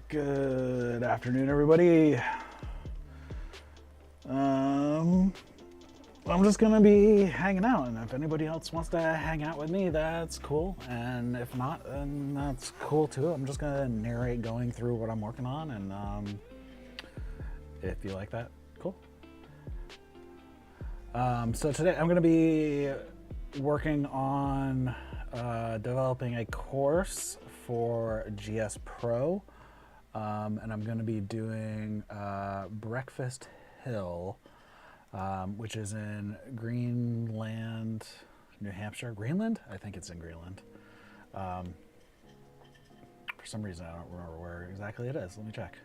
Good afternoon, everybody. I'm just gonna be hanging out, and if anybody else wants to hang out with me, that's cool. And if not, then that's cool too. I'm just gonna narrate going through what I'm working on, and if you like that, cool. So today I'm gonna be working on developing a course for GSPro, and I'm gonna be doing Breakfast Hill, which is in Greenland, New Hampshire. Greenland? I think it's in Greenland. For some reason, I don't remember where exactly it is. Let me check.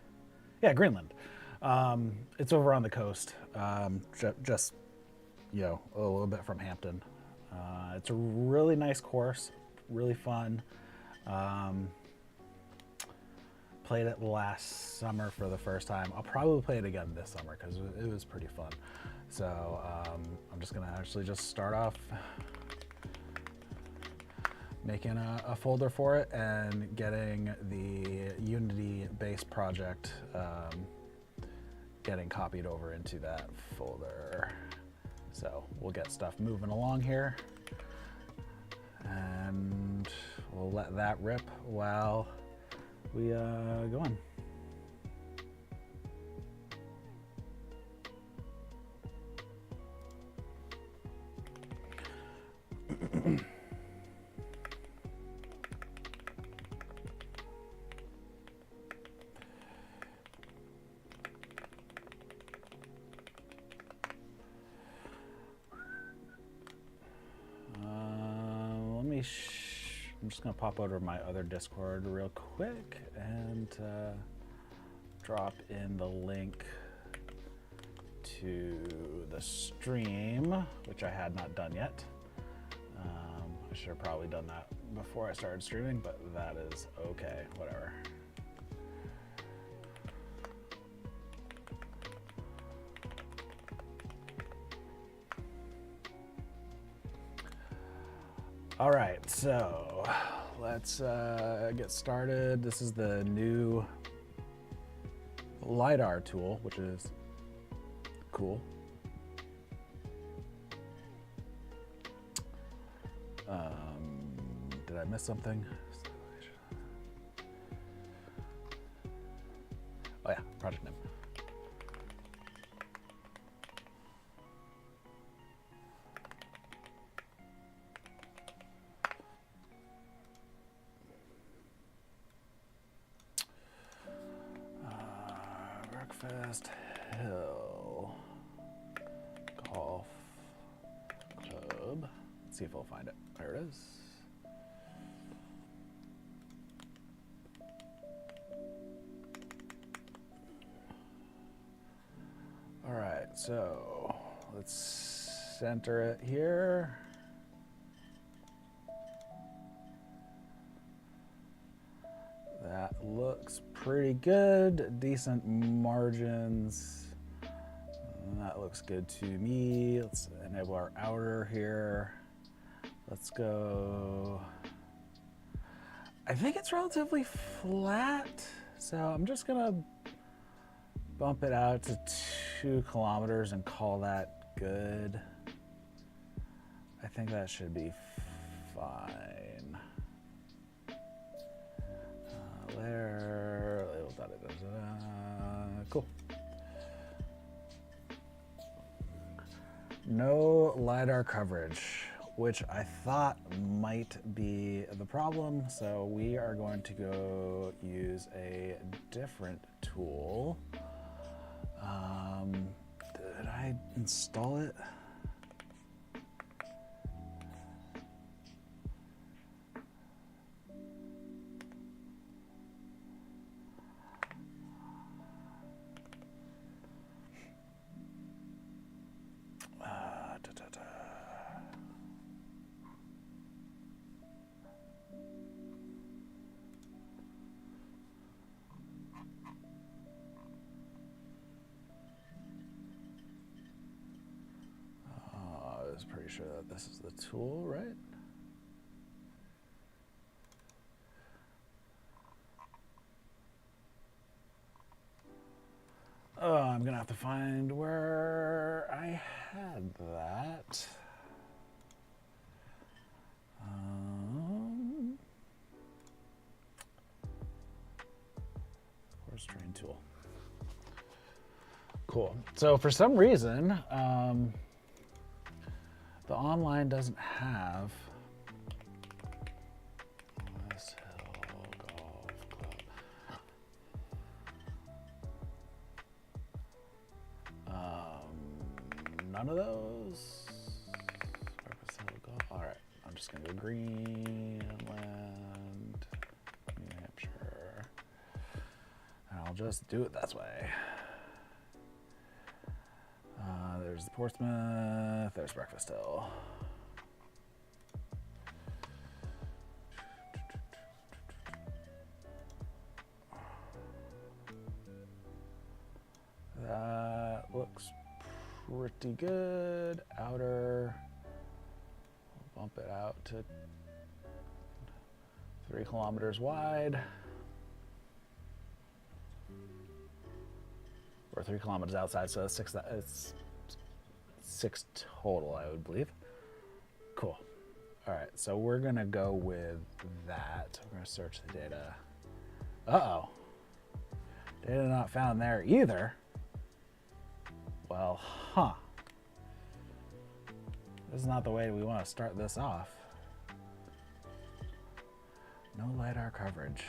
Yeah, Greenland. It's over on the coast, just, you know, a little bit from Hampton. It's a really nice course, really fun. Played it last summer for the first time. I'll probably play it again this summer because it was pretty fun. So I'm just gonna actually just start off making a folder for it and getting the Unity base project getting copied over into that folder. So we'll get stuff moving along here, and we'll let that rip while we go on. I'm just gonna pop over my other Discord real quick and drop in the link to the stream, which I had not done yet. I should have probably done that before I started streaming, but that is okay, whatever. All right, so let's get started. This is the new LiDAR tool, which is cool. Did I miss something? Oh yeah, project name. Breakfast Hill Golf Club. Let's see if we'll find it. There it is. All right, so let's center it here. That looks pretty good. Decent margins. That looks good to me. Let's enable our outer here. Let's go. I think it's relatively flat, so I'm just gonna bump it out to 2 kilometers and call that good. I think that should be fine. There, cool. No LiDAR coverage, which I thought might be the problem, so we are going to go use a different tool. Did I install it? I was pretty sure that this is the tool, right? Oh, I'm gonna have to find where I had that. Course train tool. Cool. So for some reason, the online doesn't have West Hill Golf Club. None of those. West Hill Golf. All right, I'm just gonna go Greenland, New Hampshire, and I'll just do it this way. There's the Portsmouth, there's Breakfast Hill. That looks pretty good. Outer, we'll bump it out to 3 kilometers wide. Or 3 kilometers outside, so it's 6 total, I would believe. Cool. All right, so we're gonna go with that. We're gonna search the data. Uh-oh. Data not found there either. Well, huh. This is not the way we want to start this off. No LiDAR coverage.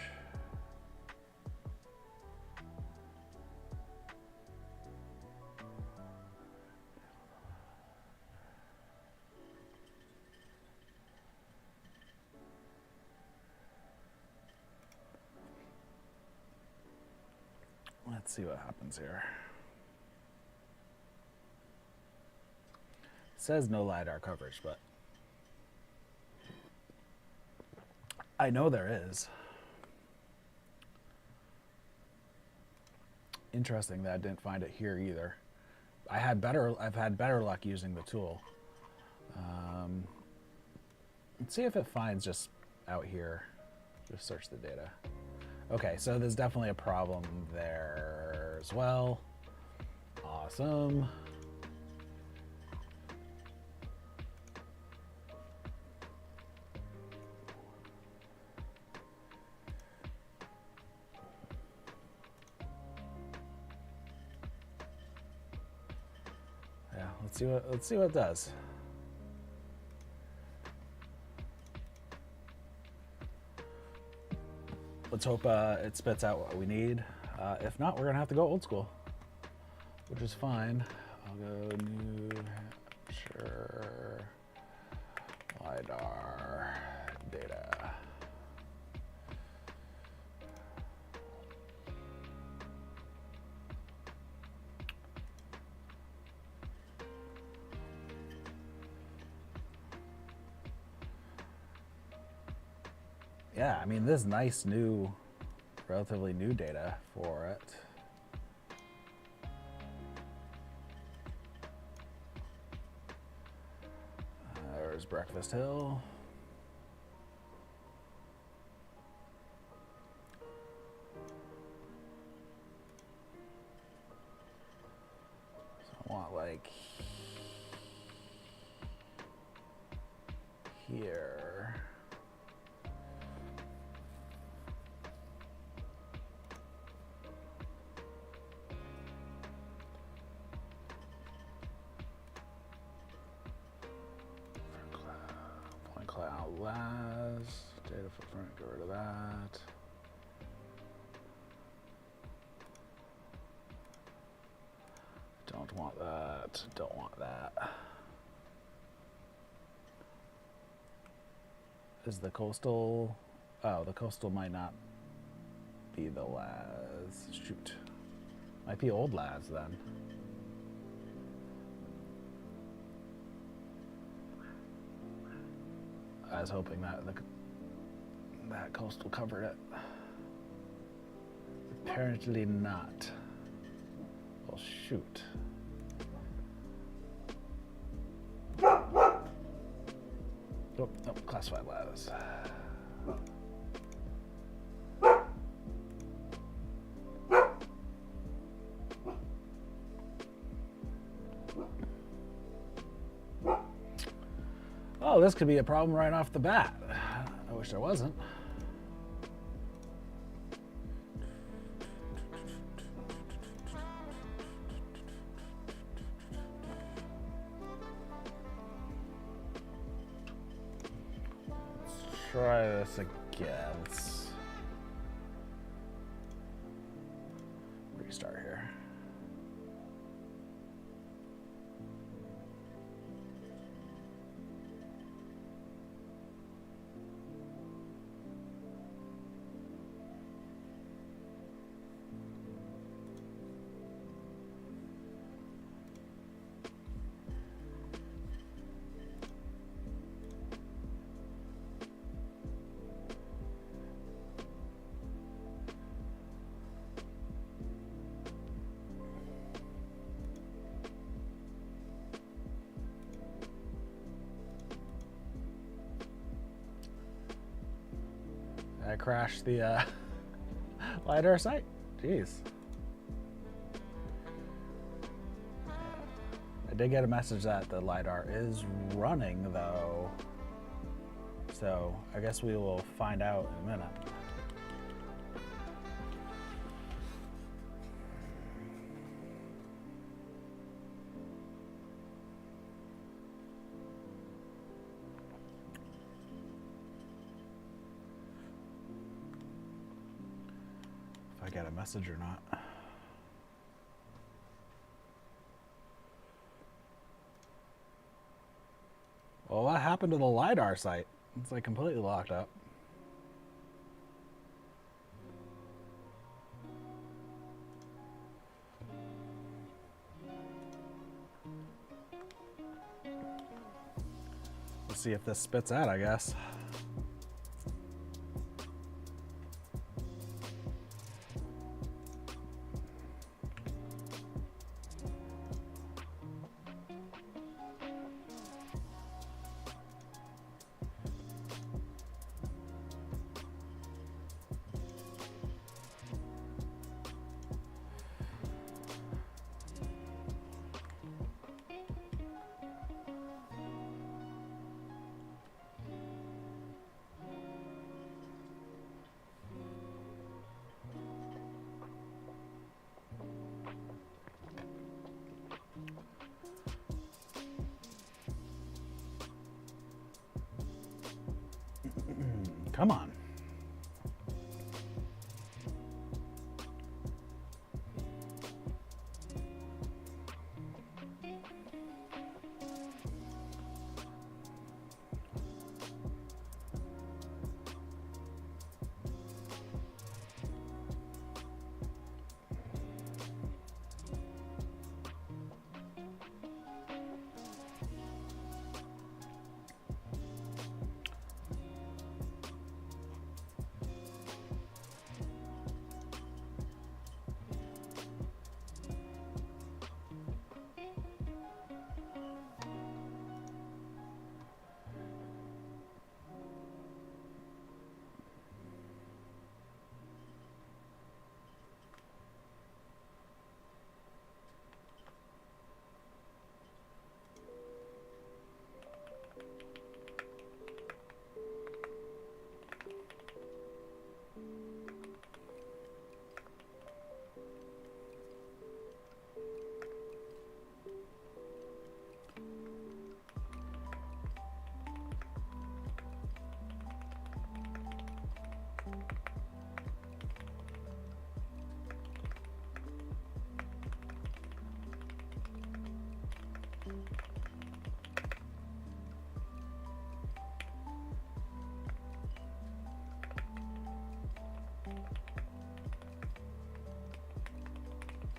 Let's see what happens here. It says no LiDAR coverage, but I know there is. Interesting that I didn't find it here either. I've had better luck using the tool. Let's see if it finds just out here. Just search the data. Okay, so there's definitely a problem there as well. Awesome. Yeah, let's see what it does. Let's hope it spits out what we need. If not, we're gonna have to go old school, which is fine. I'll go New Hampshire LiDAR data. Yeah, I mean, this is nice new, relatively new data for it. There's Breakfast Hill. So I want like here. Cloud last, data footprint, get rid of that. Don't want that, don't want that. Is the coastal, oh, the coastal might not be the LAS, shoot. Might be old LAS then. I was hoping that that coastal covered it. Apparently not. Well, shoot. Oh, nope, classified LAS. Oh, this could be a problem right off the bat. I wish there wasn't. Let's try this again. Let's restart here. I crashed the LiDAR site. Jeez. I did get a message that the LiDAR is running though. So I guess we will find out in a minute. If I get a message or not. Well, what happened to the LiDAR site? It's like completely locked up. Let's see if this spits out, I guess. Come on.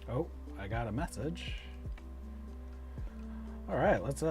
Oh, I got a message. All right, let's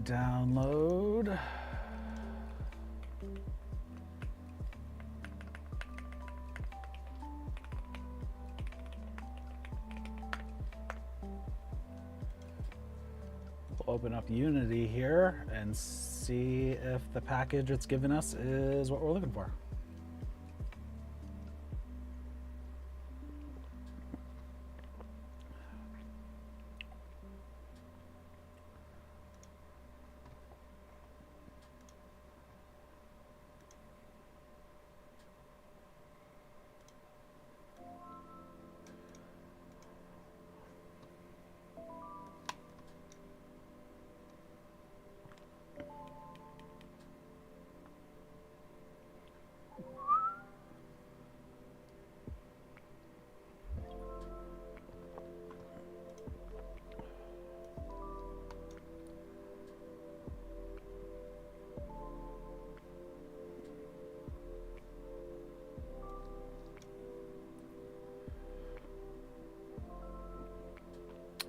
download. open up Unity here and see if the package it's given us is what we're looking for.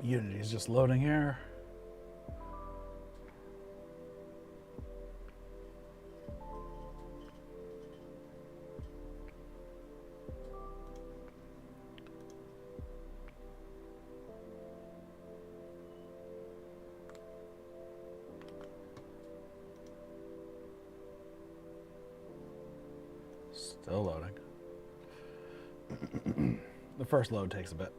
Unity is just loading here. Still loading. The first load takes a bit.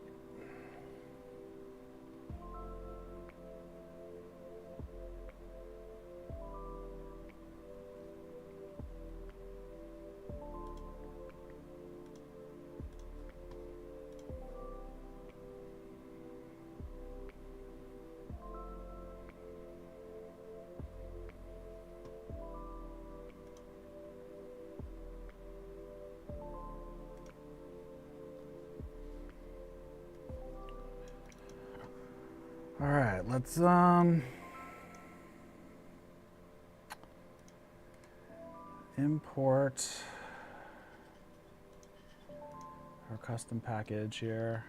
All right, let's import our custom package here.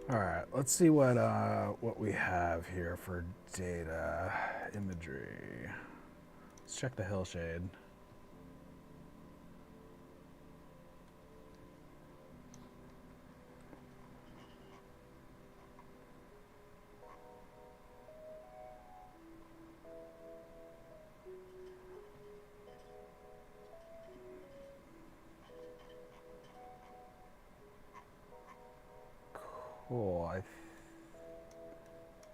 All right, let's see what we have here for data imagery. Let's check the hillshade. Cool, I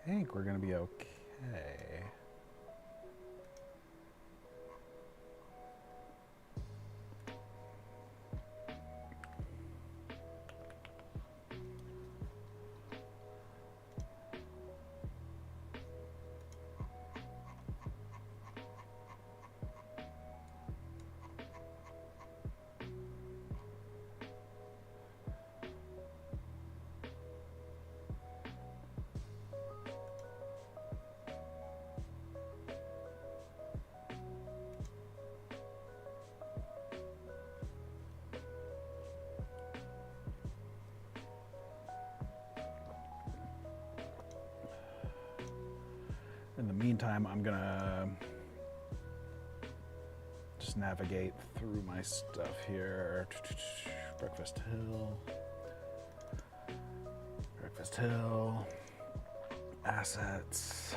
think we're gonna be okay. In the meantime, I'm gonna just navigate through my stuff here. Breakfast Hill, assets,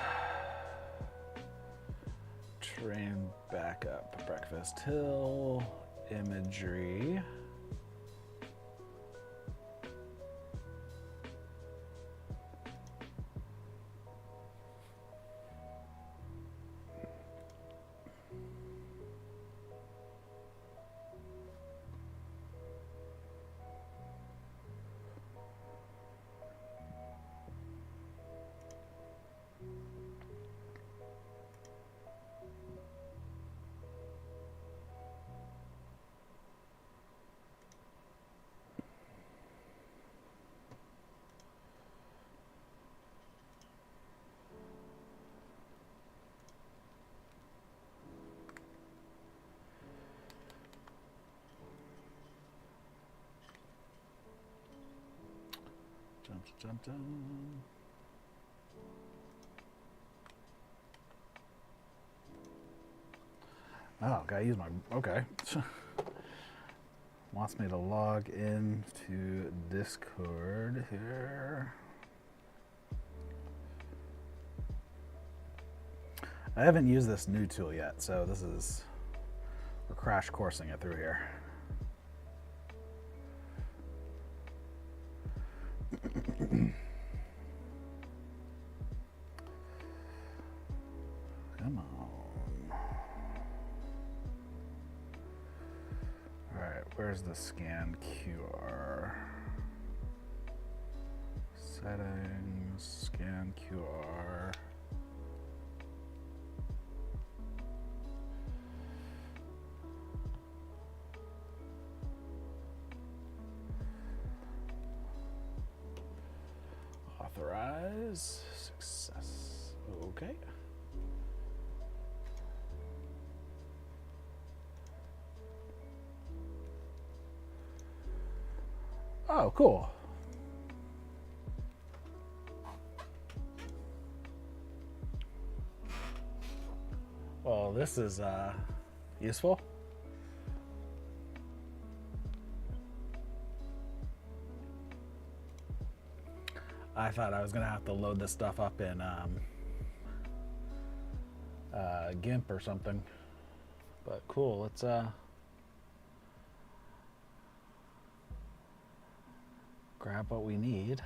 train backup, Breakfast Hill, imagery. Dun, dun. Oh, gotta use my, okay. Wants me to log into Discord here. I haven't used this new tool yet, so this is, we're crash coursing it through here. Come on. All right, where's the scan QR? Settings, scan QR. Authorize, success, okay. Oh, cool. Well, this is useful. I thought I was gonna have to load this stuff up in GIMP or something, but cool. Let's grab what we need.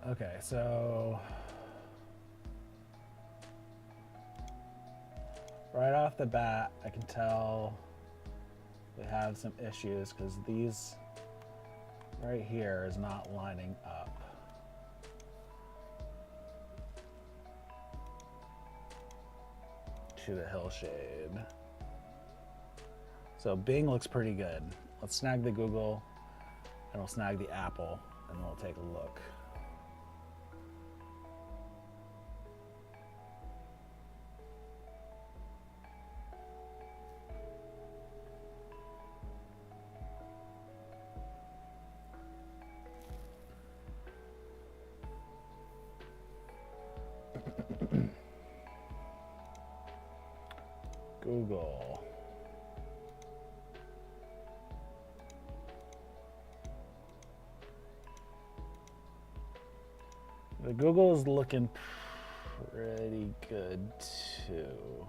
Okay, so right off the bat, I can tell we have some issues because these right here is not lining up. To the hillshade. So Bing looks pretty good. Let's snag the Google and we'll snag the Apple and we'll take a look. Google. The Google is looking pretty good too.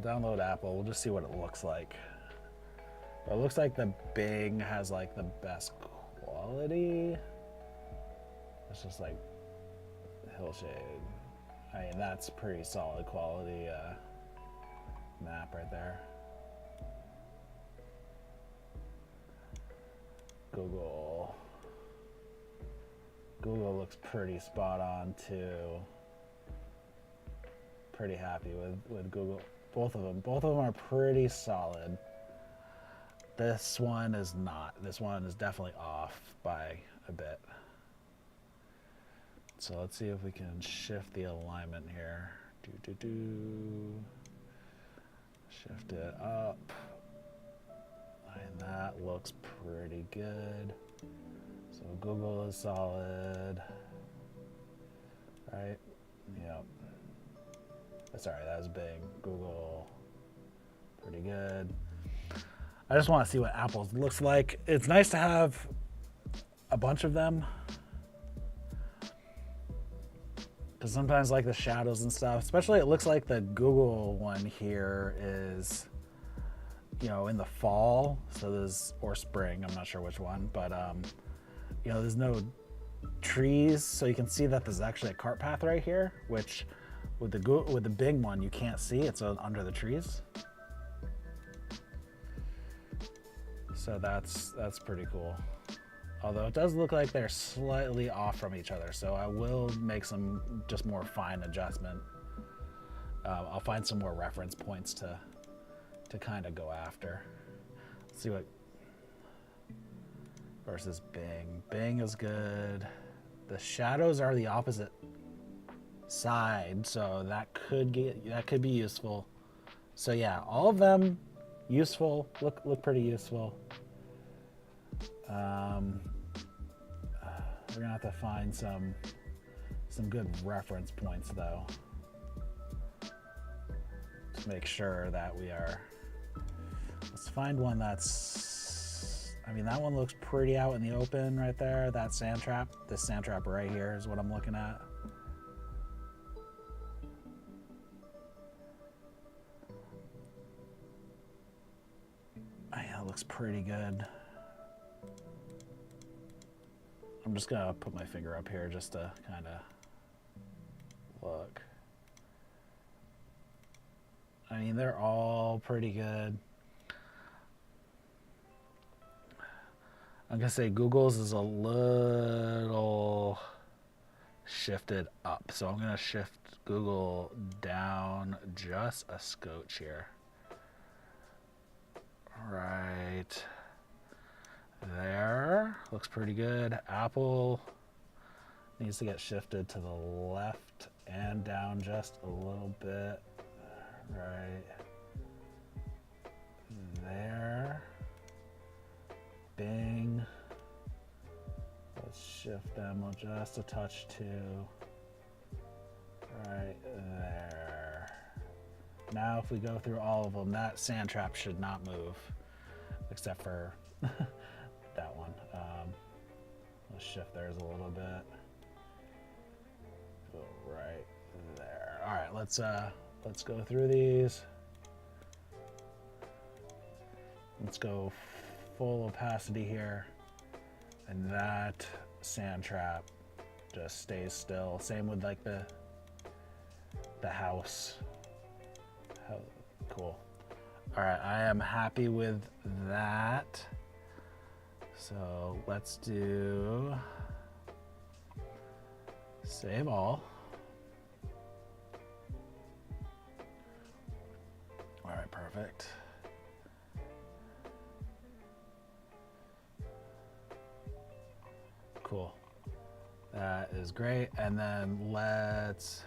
Download Apple, we'll just see what it looks like. But it looks like the Bing has like the best quality. It's just like hillshade. I mean, that's pretty solid quality map right there. Google looks pretty spot on too. Pretty happy with Google. Both of them are pretty solid. This one is not. This one is definitely off by a bit. So let's see if we can shift the alignment here. Shift it up. And that looks pretty good. So Google is solid. Right? Yep. Sorry, that was big. Google, pretty good. I just want to see what Apple's looks like. It's nice to have a bunch of them. Because sometimes like the shadows and stuff, especially it looks like the Google one here is you know, in the fall, so there's, or spring, I'm not sure which one, but you know, there's no trees, so you can see that there's actually a cart path right here, which with the big one you can't see. It's under the trees. So that's pretty cool. Although it does look like they're slightly off from each other, so I will make some just more fine adjustment. I'll find some more reference points to kind of go after. Let's see what versus Bing. Bing is good. The shadows are the opposite side, so that could be useful. So yeah, all of them useful. Look pretty useful. We're gonna have to find some good reference points though, to make sure that we are. Let's find one that's, I mean, that one looks pretty out in the open right there. That sand trap, this sand trap right here is what I'm looking at. Oh, yeah, it looks pretty good. I'm just gonna put my finger up here just to kind of look. I mean, they're all pretty good. I'm gonna say Google's is a little shifted up, so I'm gonna shift Google down just a scotch here. Right there, looks pretty good. Apple needs to get shifted to the left and down just a little bit. Right there. Bing. Let's shift them just a touch too. Right there. Now if we go through all of them, that sand trap should not move, except for that one. Let's shift theirs a little bit. Go right there. All right, let's go through these. Let's go full opacity here, and that sand trap just stays still. Same with like the house. Cool. All right, I am happy with that. So let's do save all. All right, perfect. Cool. That is great. And then let's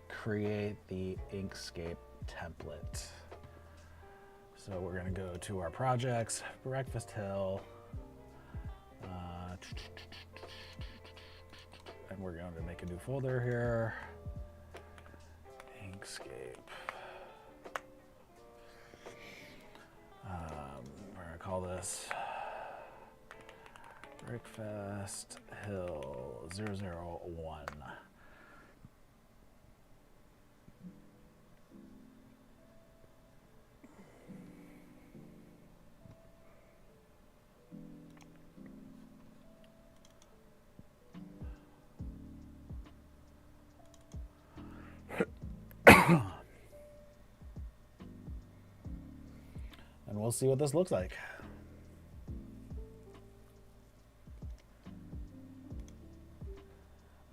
create the Inkscape template. So we're gonna go to our projects, Breakfast Hill, and we're going to make a new folder here, Inkscape. We're gonna call this Breakfast Hill 001. And we'll see what this looks like.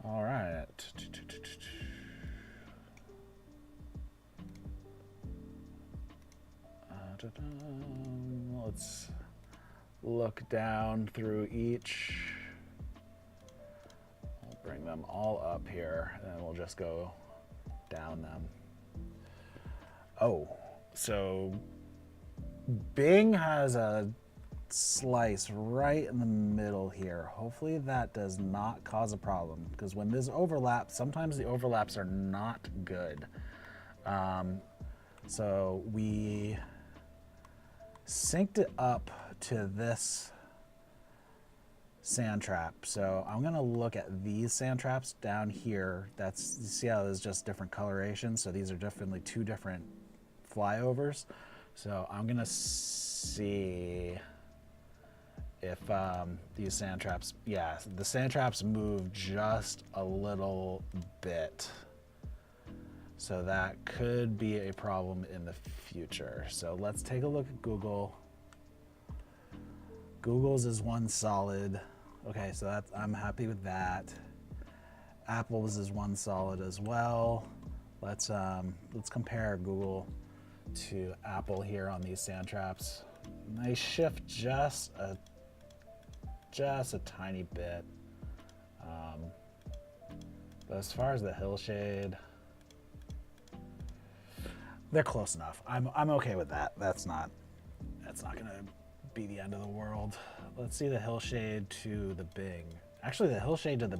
All right. Let's look down through each. We'll bring them all up here, and then we'll just go down them. Oh, so Bing has a slice right in the middle here. Hopefully that does not cause a problem, because when there's overlap, sometimes the overlaps are not good. So we synced it up to this sand trap. So I'm gonna look at these sand traps down here. You see how there's just different coloration. So these are definitely two different flyovers. So I'm gonna see if these sand traps, yeah, the sand traps move just a little bit. So that could be a problem in the future. So let's take a look at Google. Google's is one solid. Okay, so that's, I'm happy with that. Apple's is one solid as well. Let's compare Google to Apple here on these sand traps. They shift just a tiny bit. But as far as the hillshade, they're close enough. I'm okay with that. That's not gonna be the end of the world. Let's see the hillshade to the Bing. Actually, the hillshade to the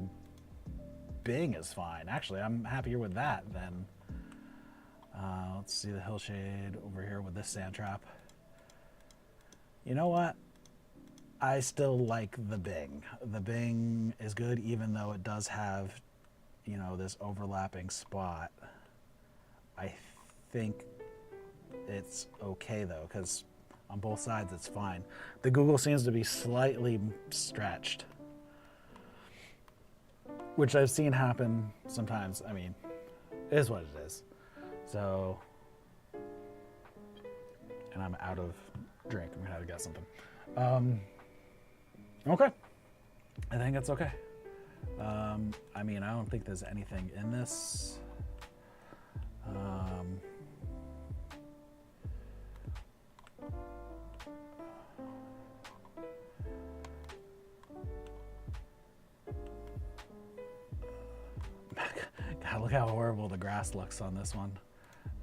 Bing is fine. Actually, I'm happier with that than. Let's see the hillshade over here with this sand trap. You know what? I still like the Bing. The Bing is good, even though it does have, you know, this overlapping spot. I think it's okay though, because on both sides it's fine. The Google seems to be slightly stretched, which I've seen happen sometimes. I mean, it is what it is. So, and I'm out of drink. I'm gonna have to get something. Okay, I think it's okay. I mean, I don't think there's anything in this. God, look how horrible the grass looks on this one.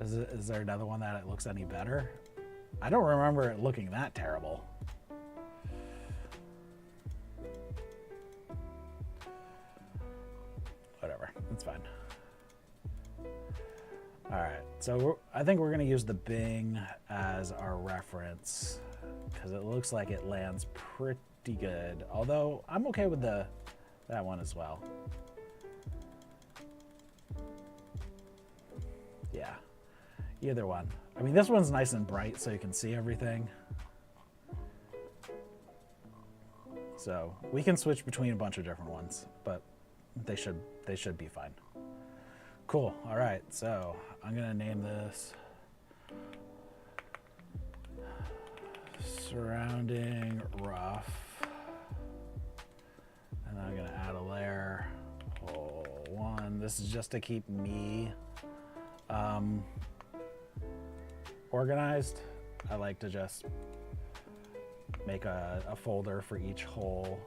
Is there another one that it looks any better? I don't remember it looking that terrible. Whatever, it's fine. All right, so I think we're gonna use the Bing as our reference because it looks like it lands pretty good. Although I'm okay with that one as well. Yeah, either one. I mean, this one's nice and bright so you can see everything. So we can switch between a bunch of different ones, but they should be fine. Cool. All right, so I'm gonna name this surrounding rough, and then I'm gonna add a layer, hole one. This is just to keep me organized. I like to just make a folder for each hole.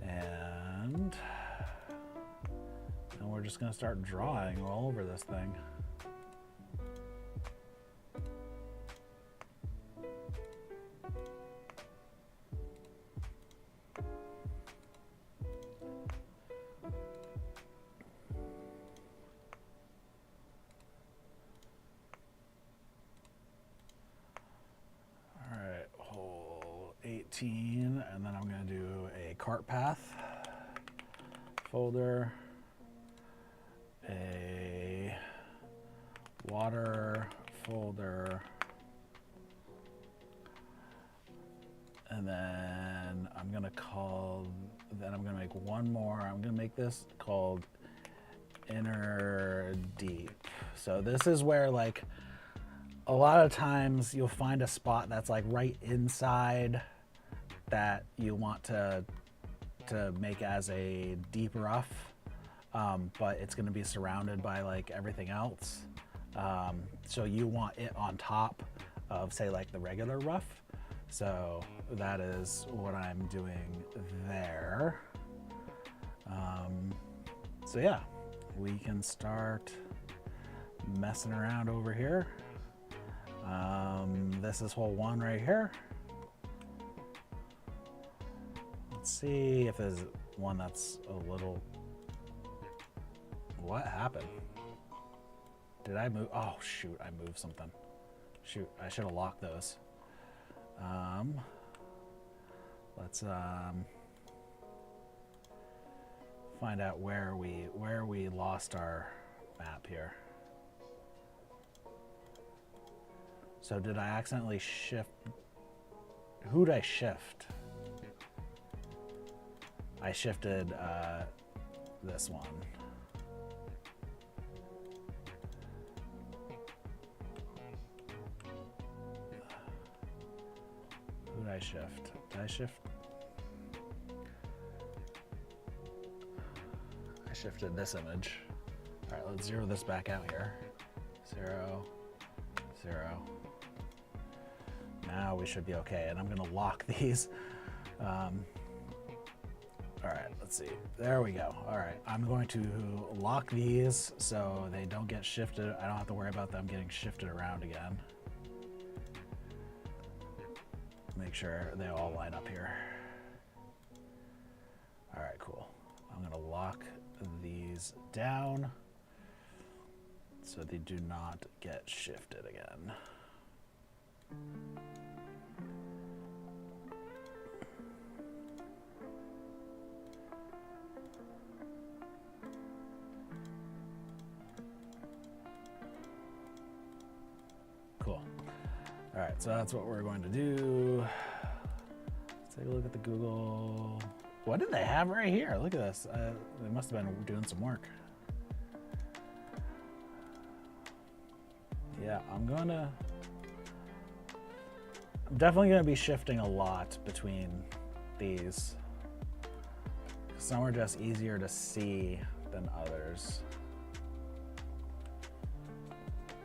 And we're just gonna start drawing all over this thing. All right, hole 18, and then I'm gonna do a cart path folder, a water folder, and then I'm gonna make one more. I'm gonna make this called inner deep. So this is where, like, a lot of times you'll find a spot that's like right inside that you want to make as a deep rough, but it's going to be surrounded by like everything else. So you want it on top of, say, like the regular rough. So that is what I'm doing there. So yeah, we can start messing around over here. This is hole one right here. Let's see if there's one that's a little. What happened? Did I move? Oh shoot, I moved something. Shoot, I should have locked those. Let's find out where we lost our map here. So did I accidentally shift? Who'd I shift? I shifted this one. Who did I shift? Did I shift? I shifted this image. All right, let's zero this back out here. 0, 0. Now we should be okay, and I'm gonna lock these. All right, let's see. There we go. All right, I'm going to lock these so they don't get shifted. I don't have to worry about them getting shifted around again. Make sure they all line up here. All right, cool. I'm gonna lock these down so they do not get shifted again. Cool. All right, so that's what we're going to do. Let's take a look at the Google. What did they have right here? Look at this. They must have been doing some work. Yeah, I'm definitely gonna be shifting a lot between these. Some are just easier to see than others.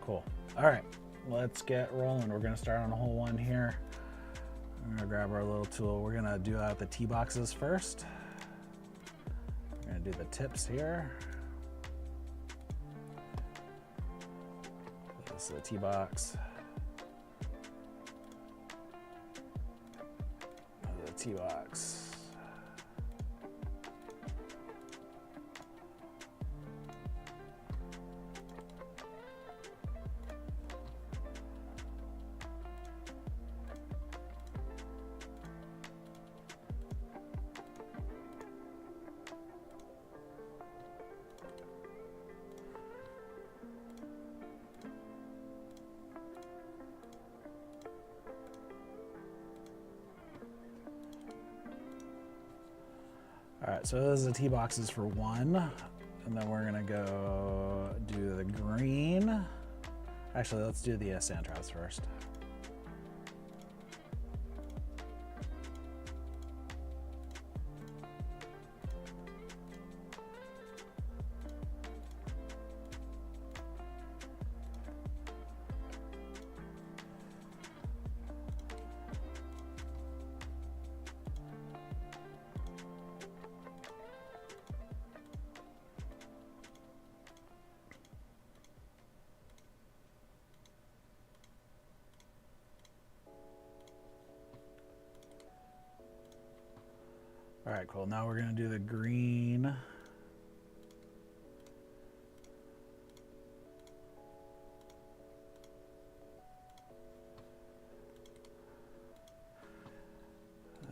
Cool. All right, let's get rolling. We're gonna start on a hole 1 here. I'm gonna grab our little tool. We're gonna do out the tee boxes first. We're gonna do the tips here. This is a tee box. The tee box. All right, so those are the tee boxes for 1, and then we're gonna go do the green. Actually, let's do the sand traps first. All right, cool. Now we're gonna do the green.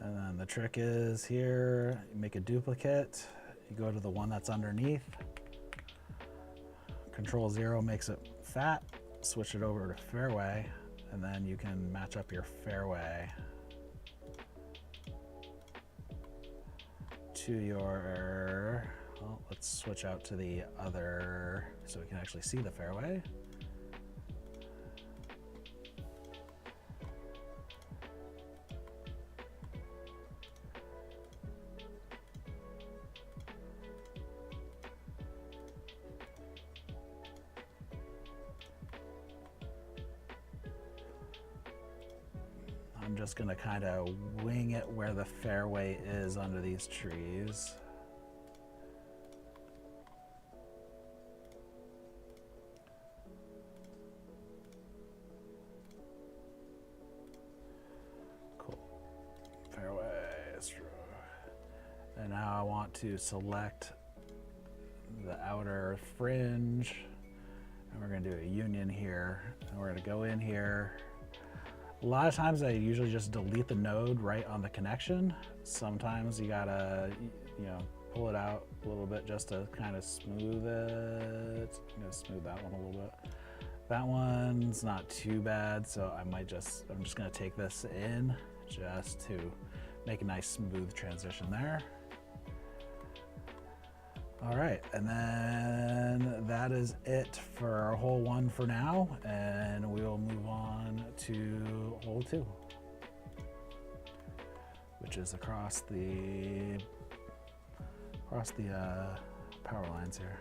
And then the trick is here, you make a duplicate. You go to the one that's underneath. Control 0 makes it fat. Switch it over to fairway, and then you can match up your fairway to your, well, let's switch out to the other so we can actually see the fairway. I'm just gonna kind of wing it where the fairway is under these trees. Cool. Fairway, stroke. And now I want to select the outer fringe, and we're gonna do a union here, and we're gonna go in here. A lot of times I usually just delete the node right on the connection. Sometimes you gotta, pull it out a little bit just to kind of smooth it. I'm gonna smooth that one a little bit. That one's not too bad, so I'm just gonna take this in just to make a nice smooth transition there. All right, and then that is it for hole 1 for now, and we will move on to hole 2, which is across the power lines here.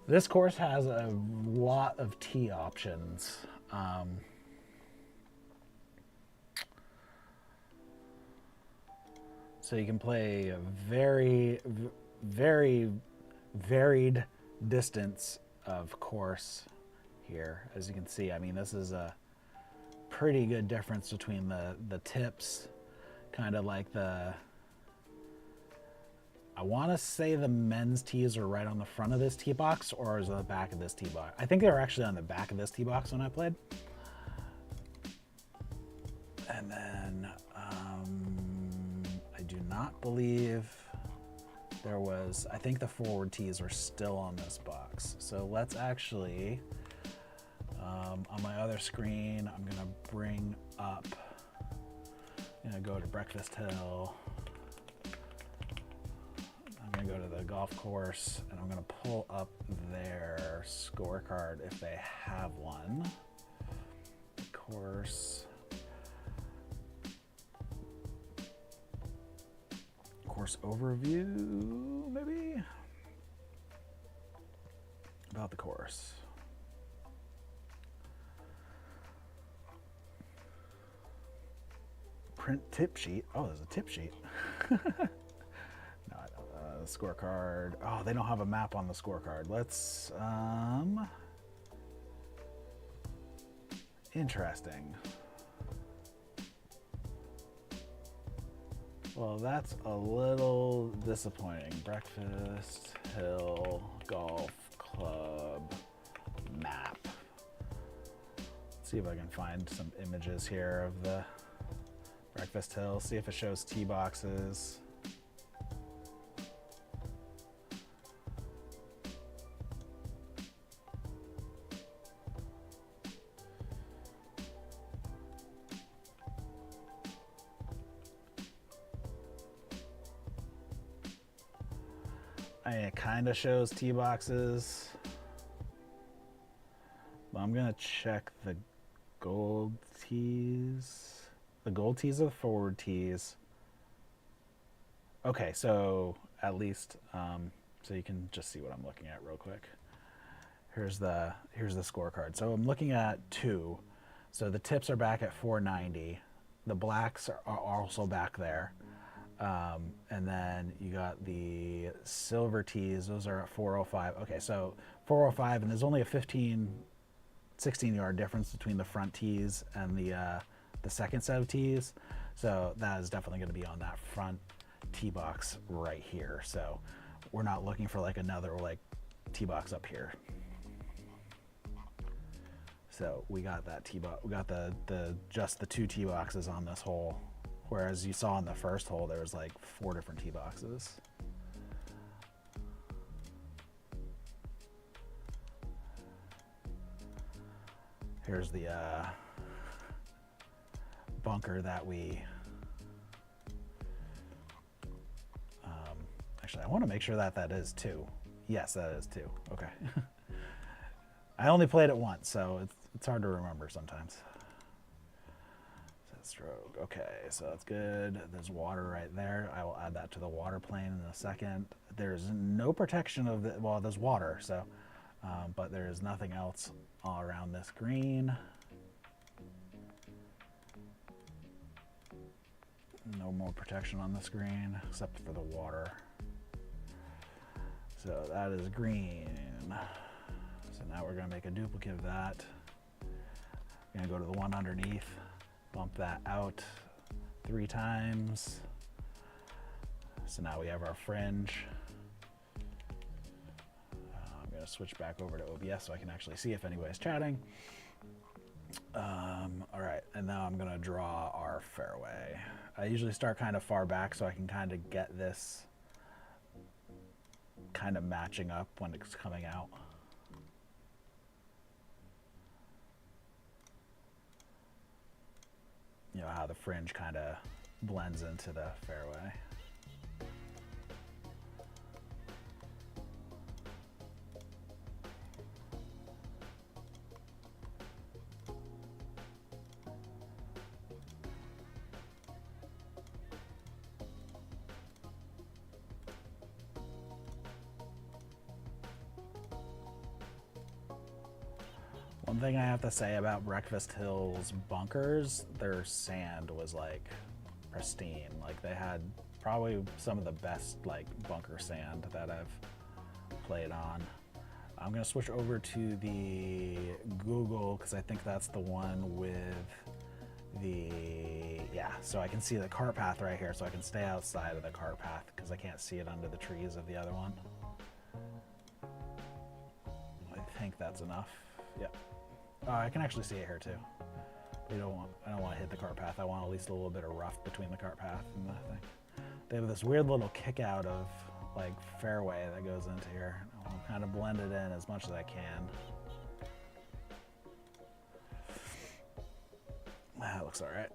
This course has a lot of tee options. So you can play a very varied distance of course here. As you can see, I mean, this is a pretty good difference between the tips, kind of like I want to say the men's tees are right on the front of this tee box, or is it the back of this tee box? I think they were actually on the back of this tee box when I played. And then I do not believe there was, I think the forward tees were still on this box. So let's actually, on my other screen, I'm gonna bring up, I'm gonna go to Breakfast Hill. I'm gonna go to the golf course and I'm gonna pull up their scorecard if they have one. Course overview, maybe? About the course. Print tip sheet. Oh, there's a tip sheet. Scorecard. Oh, they don't have a map on the scorecard. Let's interesting. Well, that's a little disappointing. Breakfast Hill Golf Club map. Let's see if I can find some images here of the Breakfast Hill. See if it shows tee boxes. It kind of shows tee boxes, but I'm gonna check the gold tees. The gold tees are the forward tees. Okay, so at least so you can just see what I'm looking at real quick. Here's the scorecard. So I'm looking at 2. So the tips are back at 490. The blacks are also back there. And then you got the silver tees, those are at 405. Okay, so 405, and there's only a 16 yard difference between the front tees and the second set of tees. So that is definitely going to be on that front tee box right here. So we're not looking for like another like tee box up here. So we got that tee box, we got just the 2 tee boxes on this hole. Whereas you saw in the first hole, there was like 4 different tee boxes. Here's the bunker that we, actually I want to make sure that is 2. Yes, that is 2, okay. I only played it once, so it's hard to remember sometimes. Stroke. Okay, so that's good. There's water right there. I will add that to the water plane in a second. There's no protection of the, well, there's water, so, but there is nothing else all around this green. No more protection on this green except for the water. So that is green. So now we're gonna make a duplicate of that. We're gonna go to the one underneath. Bump that out 3 times. So now we have our fringe. I'm gonna gonna switch back over to OBS so I can actually see if anybody's chatting. All right, and now I'm gonna draw our fairway. I usually start kind of far back so I can kind of get this kind of matching up when it's coming out. You know how the fringe kind of blends into the fairway. One thing I have to say about Breakfast Hill's bunkers, their sand was like pristine. Like they had probably some of the best like bunker sand that I've played on. I'm gonna switch over to the Google because I think that's the one with the, yeah, so I can see the cart path right here, so I can stay outside of the cart path because I can't see it under the trees of the other one. I think that's enough. Yep. I can actually see it here too. I don't want to hit the cart path. I want at least a little bit of rough between the cart path and the thing. They have this weird little kick out of like fairway that goes into here. I'll kind of blend it in as much as I can. That looks all right.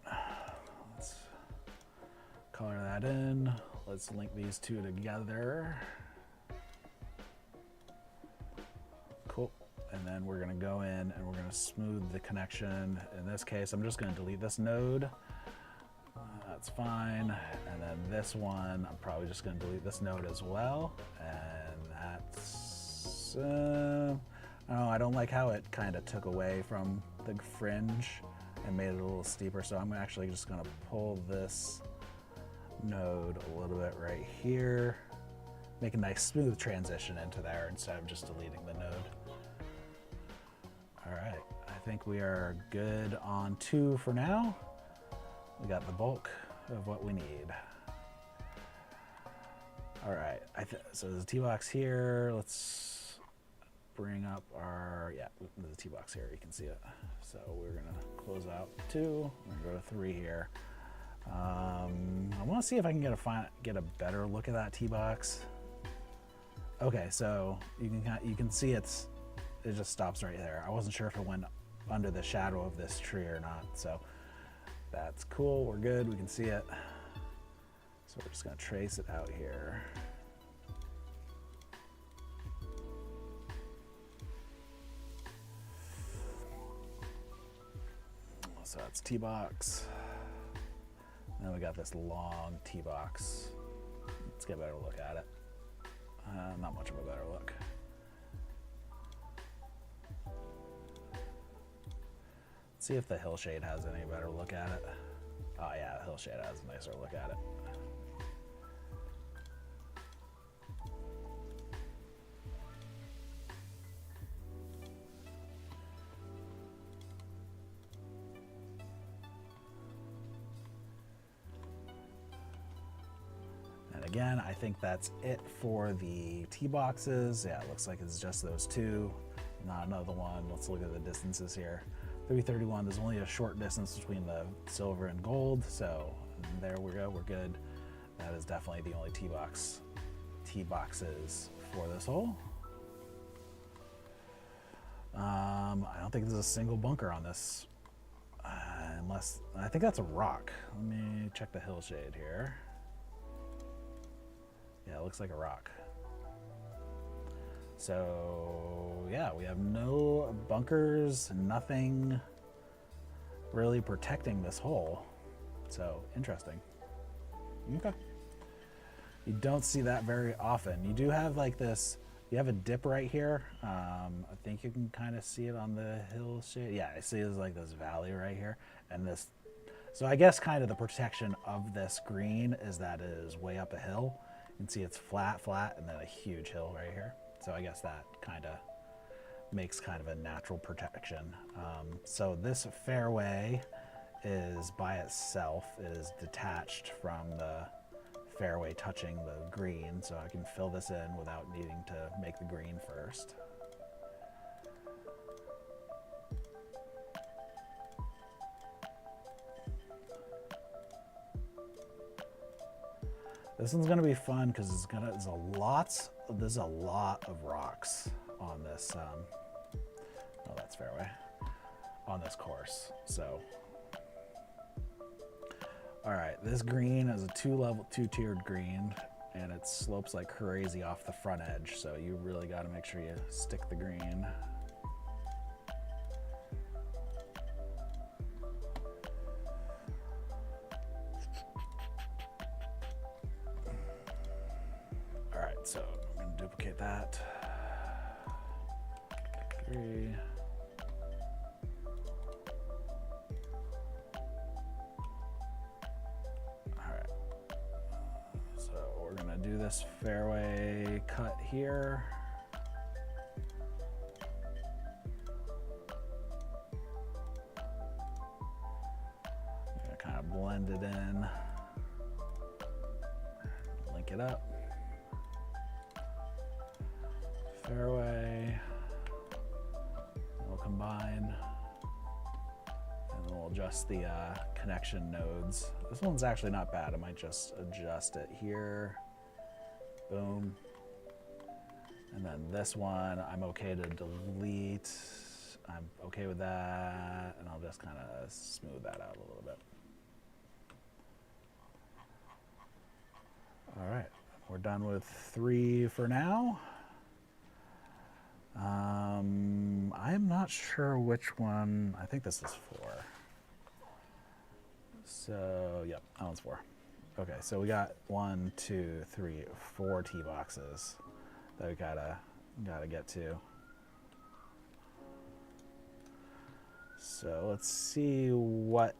Let's color that in. Let's link these two together. Cool. And then we're gonna go in and we're gonna smooth the connection. In this case, I'm just gonna delete this node. That's fine. And then this one, I'm probably just gonna delete this node as well. And that's, I don't know, I don't like how it kind of took away from the fringe and made it a little steeper. So I'm actually just gonna pull this node a little bit right here, make a nice smooth transition into there instead of just deleting the node. All right, I think we are good on 2 for now. We got the bulk of what we need. All right, so there's a tee box here. Let's bring up our, yeah, there's a tee box here, you can see it. So we're gonna close out 2, we're gonna go to 3 here. I wanna see if I can get a better look at that tee box. Okay, so you can see it just stops right there. I wasn't sure if it went under the shadow of this tree or not, so that's cool, we're good, we can see it. So we're just gonna trace it out here. So that's tee box. Then we got this long tee box. Let's get a better look at it. Not much of a better look. See if the hillshade has any better look at it. Oh yeah, the hillshade has a nicer look at it. And again, I think that's it for the tee boxes. Yeah, it looks like it's just those 2, not another one. Let's look at the distances here. 331, there's only a short distance between the silver and gold, so there we go, we're good. That is definitely the only tee boxes for this hole. I don't think there's a single bunker on this, unless, I think that's a rock. Let me check the hillshade here. Yeah, it looks like a rock. So yeah, we have no bunkers, nothing really protecting this hole. So interesting. Okay. You don't see that very often. You do have like this, you have a dip right here. I think you can kind of see it on the hillshade. Yeah, I see there's like this valley right here. And this, so I guess kind of the protection of this green is that it is way up a hill. You can see it's flat, and then a huge hill right here. So I guess that kind of makes kind of a natural protection. So this fairway is by itself, is detached from the fairway touching the green, so I can fill this in without needing to make the green first. This one's gonna be fun because there's a lot of rocks on this. Oh, that's fairway. On this course, so. All right, this green is a two-tiered green, and it slopes like crazy off the front edge. So you really got to make sure you stick the green. All right, so I'm gonna duplicate that. 3. Do this fairway cut here. Kind of blend it in, link it up. Fairway, we'll combine, and then we'll adjust the connection nodes. This one's actually not bad. I might just adjust it here. Boom. And then this one, I'm okay to delete. I'm okay with that. And I'll just kind of smooth that out a little bit. All right, we're done with 3 for now. I'm not sure which one. I think this is 4. So, yep, that one's 4. Okay, so we got 1, 2, 3, 4 tee boxes that we gotta get to. So let's see what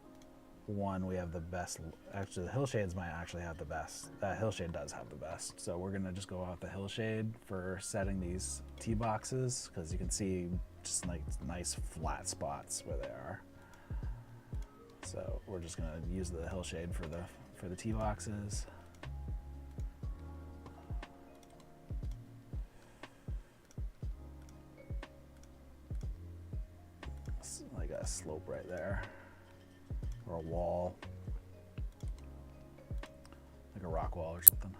one we have the best. Actually, the Hillshades might actually have the best. Hillshade does have the best. So we're gonna just go out the Hillshade for setting these tee boxes, because you can see just like nice flat spots where they are. So we're just gonna use the Hillshade for the tee boxes. It's like a slope right there, or a wall, like a rock wall or something.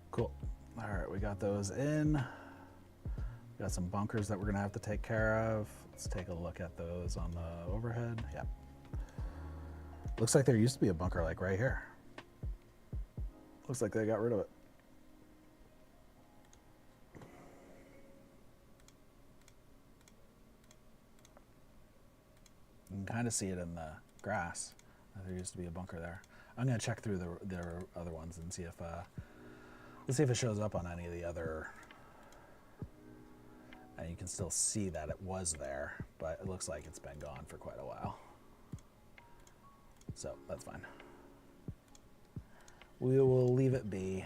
Cool. All right, we got those in. We got some bunkers that we're gonna have to take care of. Let's take a look at those on the overhead. Yeah. Looks like there used to be a bunker like right here. Looks like they got rid of it. You can kind of see it in the grass. There used to be a bunker there. I'm gonna check through their other ones and see if let's see if it shows up on any of the other. And you can still see that it was there, but it looks like it's been gone for quite a while. So that's fine. We will leave it be.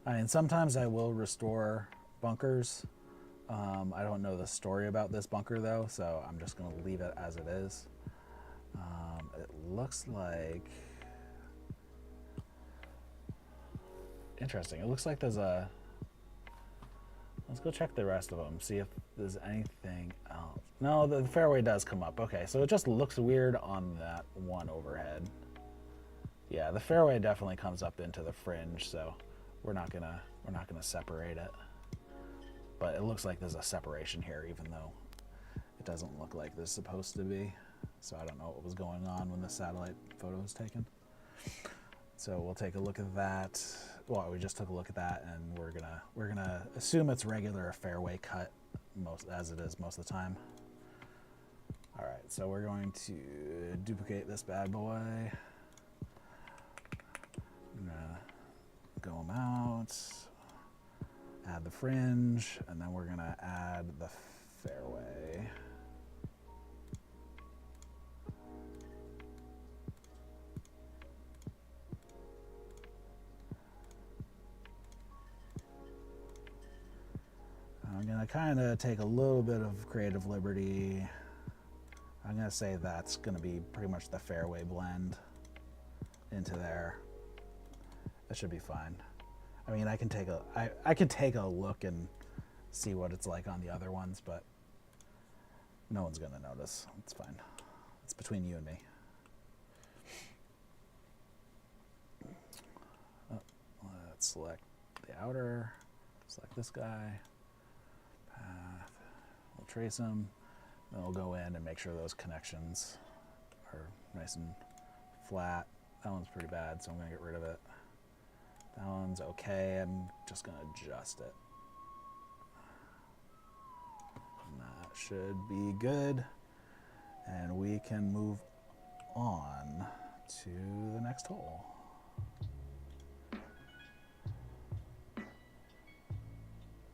And sometimes I will restore bunkers. I don't know the story about this bunker though, so I'm just gonna leave it as it is. It looks like, interesting. It looks like there's a, let's go check the rest of them, see if there's anything else. No, the fairway does come up. Okay, so it just looks weird on that one overhead. Yeah, the fairway definitely comes up into the fringe, so we're not gonna separate it. But it looks like there's a separation here, even though it doesn't look like there's supposed to be. So I don't know what was going on when the satellite photo was taken. So we'll take a look at that. Well, we just took a look at that, and we're gonna assume it's regular fairway cut, as it is most of the time. All right, so we're going to duplicate this bad boy. I'm gonna go them out, add the fringe, and then we're gonna add the fairway. kind of take a little bit of creative liberty. I'm going to say that's going to be pretty much the fairway blend into there. That should be fine. I mean, I can take a look and see what it's like on the other ones, but no one's going to notice. It's fine. It's between you and me. Oh, let's select the outer, select this guy, path, we'll trace him, then we'll go in and make sure those connections are nice and flat. That one's pretty bad, so I'm going to get rid of it. That one's okay. I'm just going to adjust it. And that should be good. And we can move on to the next hole.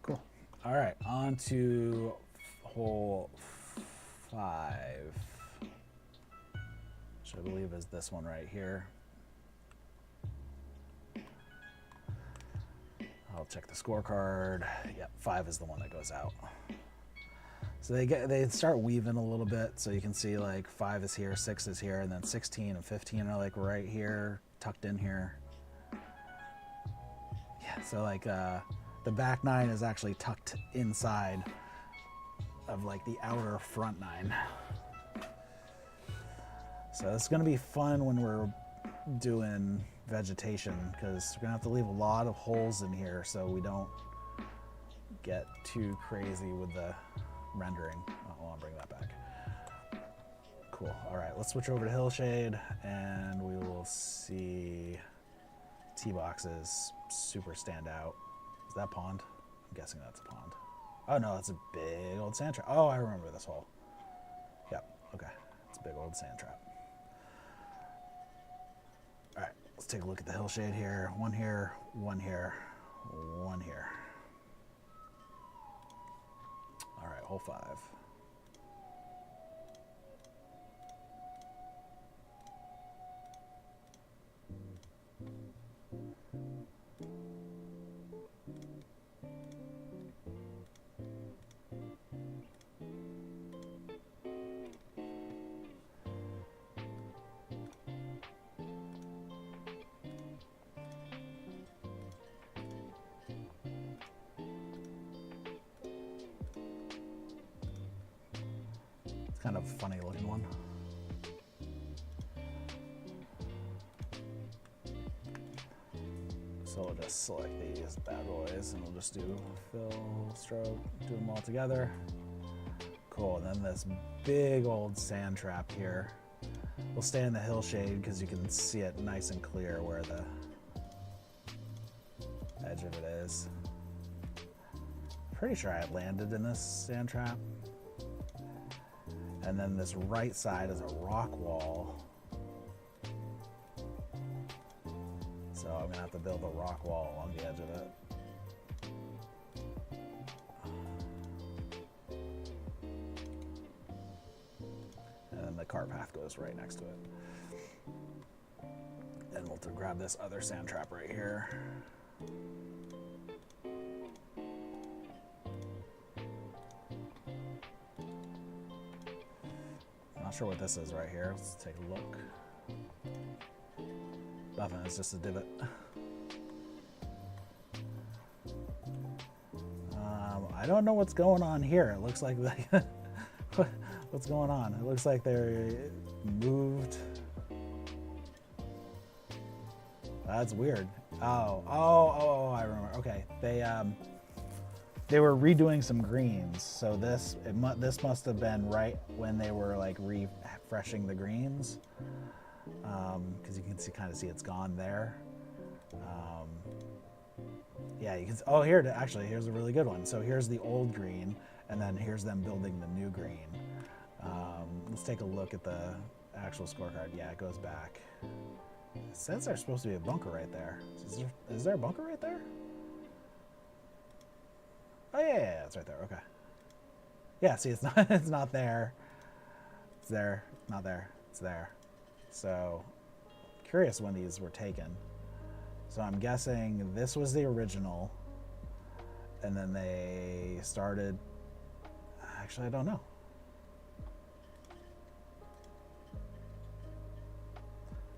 Cool. All right, on to hole 5, which I believe is this one right here. I'll check the scorecard. Yep, 5 is the one that goes out. So they start weaving a little bit, so you can see like 5 is here, 6 is here, and then 16 and 15 are like right here, tucked in here. Yeah, so like the back 9 is actually tucked inside of like the outer front 9. So it's gonna be fun when we're doing vegetation, because we're gonna have to leave a lot of holes in here so we don't get too crazy with the rendering. Oh, I'll bring that back. Cool. All right, let's switch over to Hillshade and we will see tee boxes super stand out. Is that pond? I'm guessing that's a pond. Oh no, that's a big old sand trap. Oh, I remember this hole. Yep, okay. It's a big old sand trap. All right, let's take a look at the hillshade here. One here, one here, one here. All right, hole 5. Kind of funny looking one. So we'll just select these bad boys and we'll just do fill, stroke, do them all together. Cool, and then this big old sand trap here. We'll stay in the hillshade because you can see it nice and clear where the edge of it is. Pretty sure I landed in this sand trap. And then this right side is a rock wall. So I'm gonna have to build a rock wall along the edge of it. And then the cart path goes right next to it. And we'll grab this other sand trap right here. Not sure what this is right here. Let's take a look. Nothing, it's just a divot. I don't know what's going on here. It looks like what's going on? It looks like they're moved. That's weird. Oh, I remember. Okay, they were redoing some greens, so this must have been right when they were like refreshing the greens, because you can kind of see it's gone there. Yeah, you can. Oh, actually, here's a really good one. So here's the old green, and then here's them building the new green. Let's take a look at the actual scorecard. Yeah, it goes back. It says there's supposed to be a bunker right there. Is there a bunker right there? Oh yeah, it's right there. Okay. Yeah, see, it's not there. It's there, not there. It's there. So, curious when these were taken. So I'm guessing this was the original, and then they started, actually I don't know.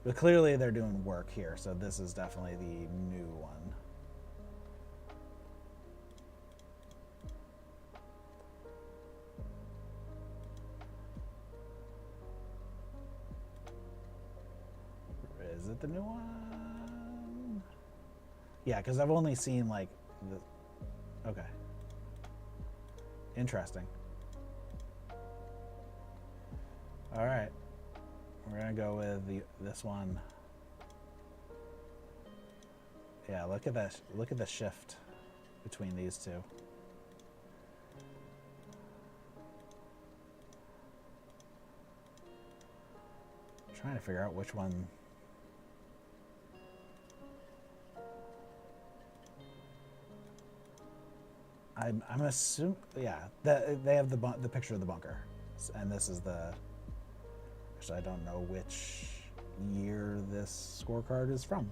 But clearly they're doing work here, so this is definitely the new one. Is it the new one? Yeah, because I've only seen like the... Okay. Interesting. All right. We're gonna go with this one. Yeah, look at that. Look at the shift between these two. I'm trying to figure out which one. I'm assuming, yeah, they have the picture of the bunker, and this is the. Actually, I don't know which year this scorecard is from,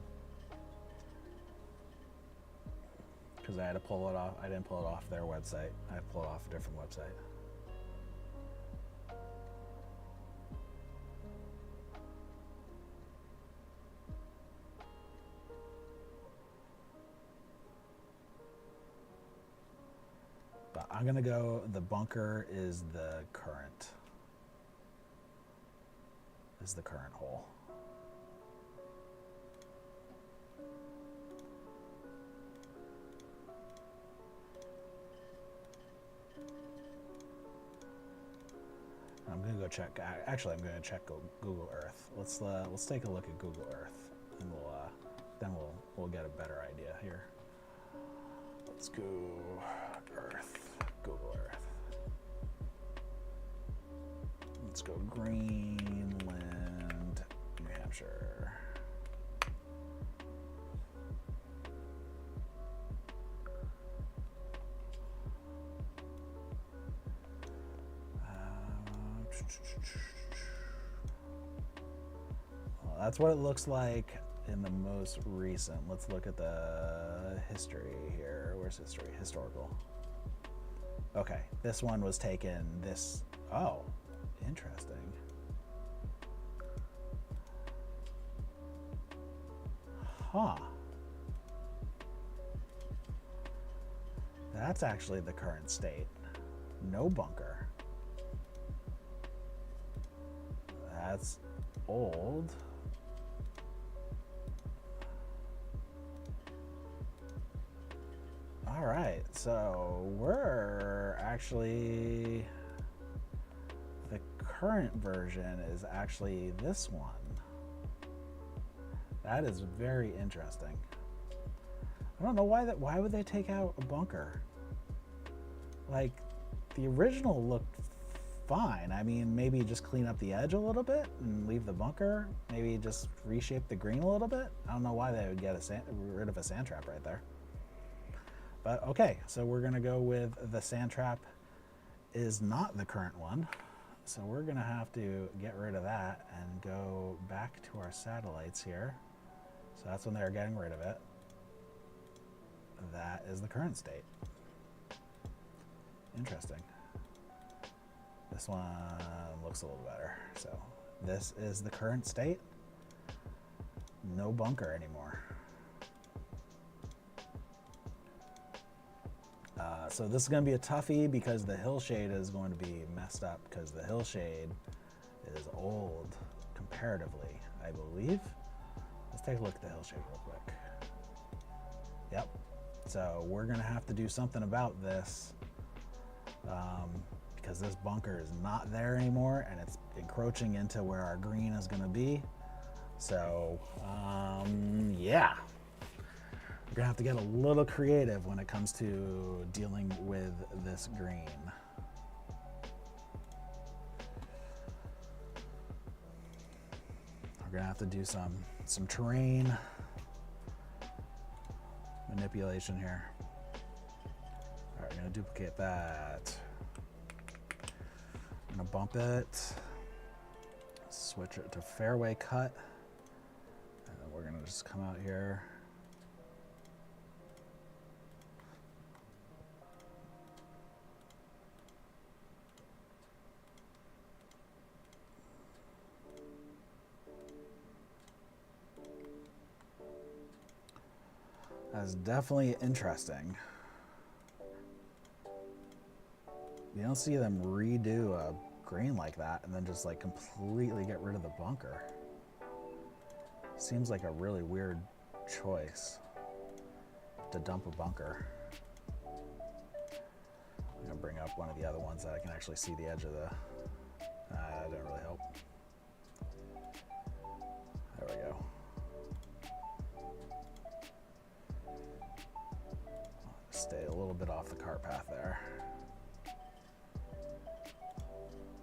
because I had to pull it off. I didn't pull it off their website. I pulled it off a different website. But I'm gonna go, the bunker is the current. Is the current hole. I'm gonna go check. Actually, I'm gonna check Google Earth. Let's take a look at Google Earth, and we'll get a better idea here. Let's go Earth, Google Earth. Let's go Greenland, New Hampshire. Well, that's what it looks like in the most recent. Let's look at the history here. Where's history? Historical. Okay, this one was taken this. Oh, interesting. Huh. That's actually the current state. No bunker. That's old. All right, so we're actually, the current version is actually this one. That is very interesting. I don't know why would they take out a bunker? Like, the original looked fine. I mean, maybe just clean up the edge a little bit and leave the bunker. Maybe just reshape the green a little bit. I don't know why they would get rid of a sand trap right there. But okay, so we're gonna go with the sand trap is not the current one. So we're gonna have to get rid of that and go back to our satellites here. So that's when they're getting rid of it. That is the current state. Interesting. This one looks a little better. So this is the current state. No bunker anymore. So this is going to be a toughie because the hillshade is going to be messed up because the hillshade is old comparatively, I believe. Let's take a look at the hillshade real quick. Yep. So we're going to have to do something about this because this bunker is not there anymore and it's encroaching into where our green is going to be. So yeah. We're gonna have to get a little creative when it comes to dealing with this green. We're gonna have to do some terrain manipulation here. All right, we're gonna duplicate that. I'm gonna bump it, switch it to fairway cut, and then we're gonna just come out here. is definitely interesting. You don't see them redo a green like that and then just like completely get rid of the bunker. Seems like a really weird choice to dump a bunker. I'm gonna bring up one of the other ones that I can actually see the edge of the, that didn't really help. There we go. Stay a little bit off the cart path there.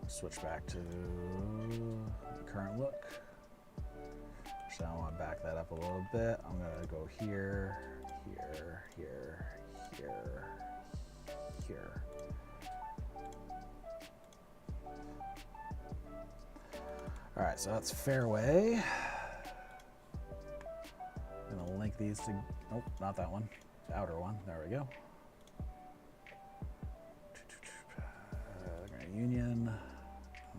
Switch back to the current look. So I want to back that up a little bit. I'm gonna go here, here, here, here, here. All right, so that's fairway. I'm gonna link these to, nope, not that one. The outer one, there we go. We're gonna union.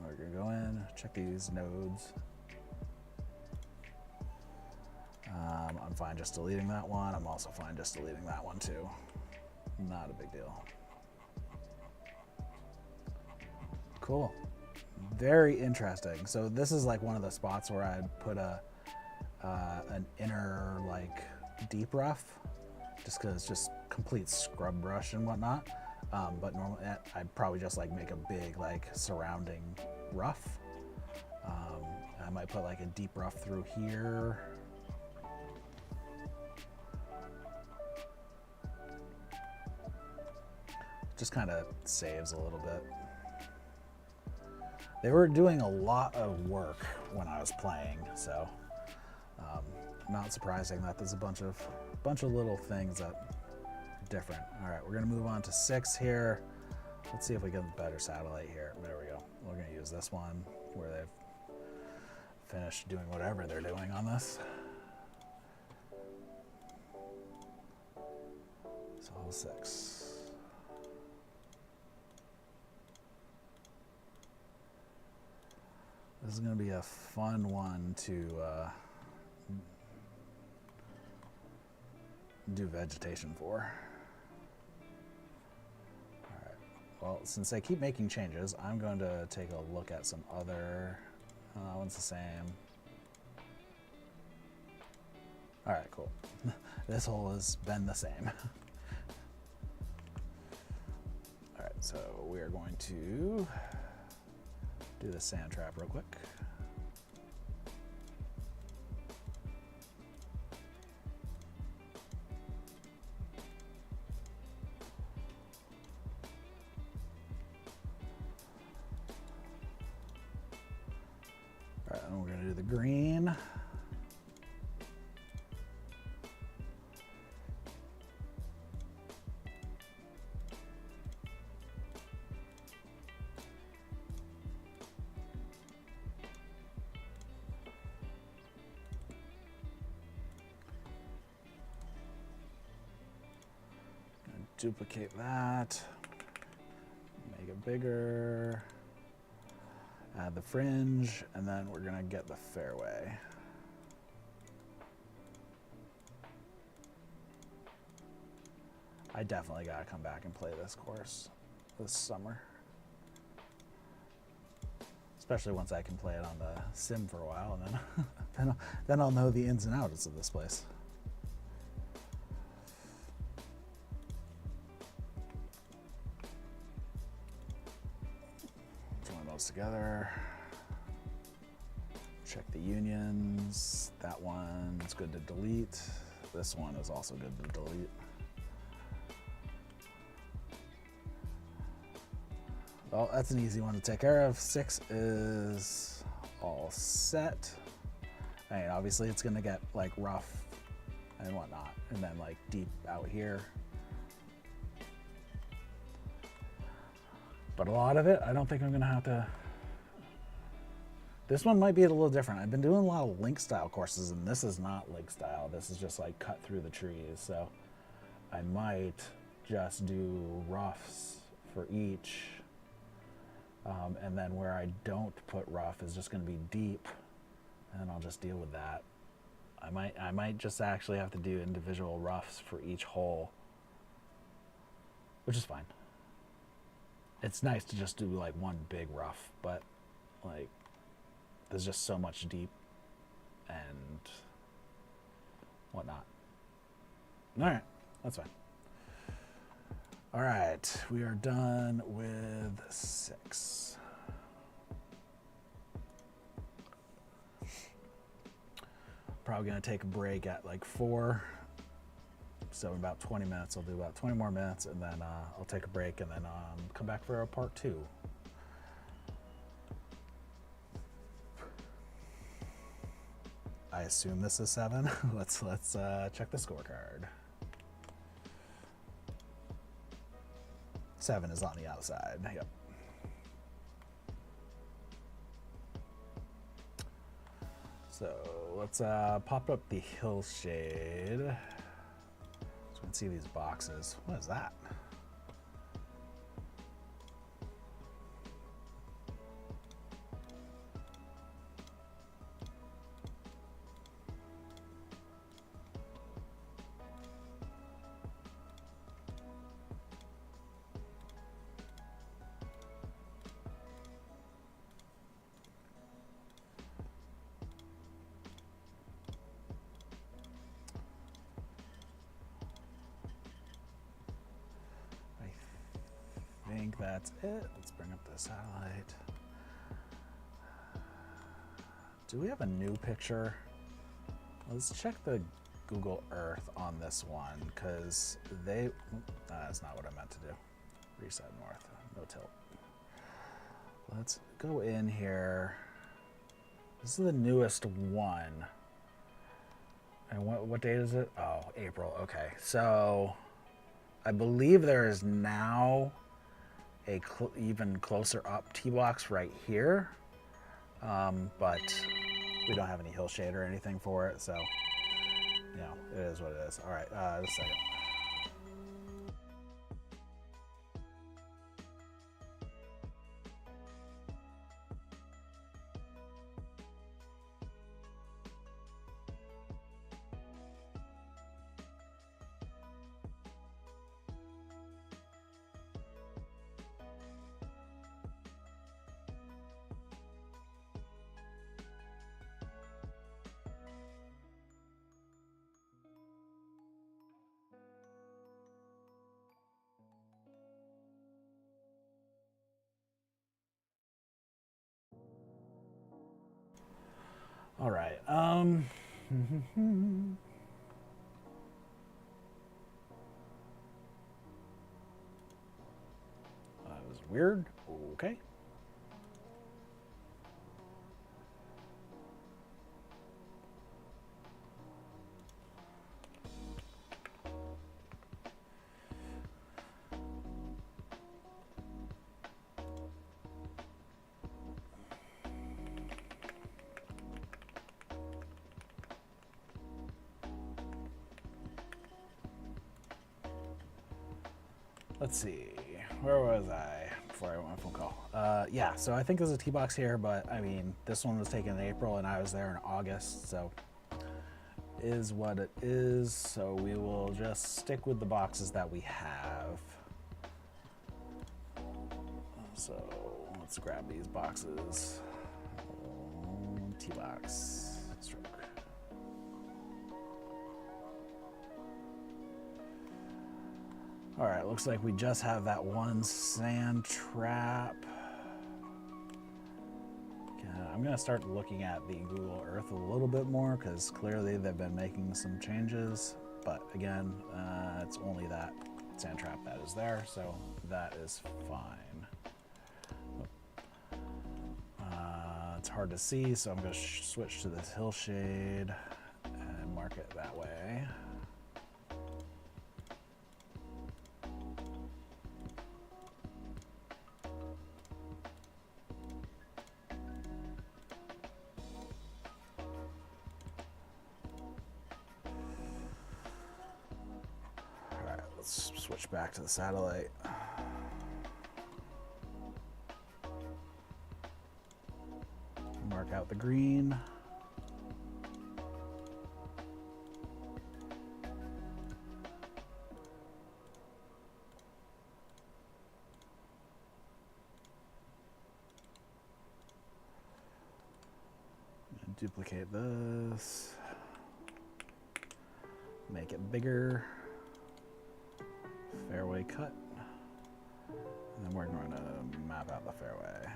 We're gonna go in, check these nodes. I'm fine just deleting that one. I'm also fine just deleting that one too. Not a big deal. Cool. Very interesting. So this is like one of the spots where I'd put an inner like deep rough, just because it's just complete scrub brush and whatnot. But normally I'd probably just like make a big like surrounding rough. I might put like a deep rough through here. Just kind of saves a little bit. They were doing a lot of work when I was playing, so not surprising that there's a bunch of little things that are different. All right, we're gonna move on to 6 here. Let's see if we get a better satellite here. There we go. We're gonna use this one where they've finished doing whatever they're doing on this. So 6. This is going to be a fun one to do vegetation for. All right. Well, since they keep making changes, I'm going to take a look at some other. That one's the same. All right, cool. This hole has been the same. All right, so we are going to do the sand trap real quick. All right, and we're gonna do the green. Duplicate that, make it bigger, add the fringe, and then we're gonna get the fairway. I definitely gotta come back and play this course this summer. Especially once I can play it on the sim for a while, and then, then I'll know the ins and outs of this place. Together, check the unions. That one's good to delete. This one is also good to delete. Well, that's an easy one to take care of. 6 is all set. I mean, obviously it's gonna get like rough and whatnot, and then like deep out here. But a lot of it, I don't think I'm gonna have to. This one might be a little different. I've been doing a lot of link style courses, and this is not link style. This is just like cut through the trees. So I might just do roughs for each. And then where I don't put rough is just gonna be deep, and I'll just deal with that. I I might just actually have to do individual roughs for each hole, which is fine. It's nice to just do like one big rough, but like there's just so much deep and whatnot. All right, that's fine. All right, we are done with 6. Probably gonna take a break at like 4. So in about 20 minutes, I'll do about 20 more minutes, and then I'll take a break, and then come back for a part 2. I assume this is 7. let's check the scorecard. 7 is on the outside. Yep. So let's pop up the hillshade. So we can see these boxes. What is that? I think that's it. Let's bring up the satellite. Do we have a new picture? Let's check the Google Earth on this one, because that's not what I meant to do. Reset north, no tilt. Let's go in here. This is the newest one. And what date is it? Oh, April. Okay, so I believe there is now a even closer up T-box right here, but we don't have any hill shade or anything for it, so you know, it is what it is. All right, just a second. All right. That was weird. Okay. Let's see, where was I before I went on a phone call? Yeah, so I think there's a T-box here, but I mean, this one was taken in April and I was there in August, so is what it is. So we will just stick with the boxes that we have. So let's grab these boxes. T-box, stroke. All right, looks like we just have that one sand trap. I'm gonna start looking at the Google Earth a little bit more, because clearly they've been making some changes, but again, it's only that sand trap that is there, so that is fine. It's hard to see, so I'm gonna switch to this hillshade and mark it that way. Let's switch back to the satellite. Mark out the green. Duplicate this. Make it bigger. Fairway cut. And then we're going to map out the fairway.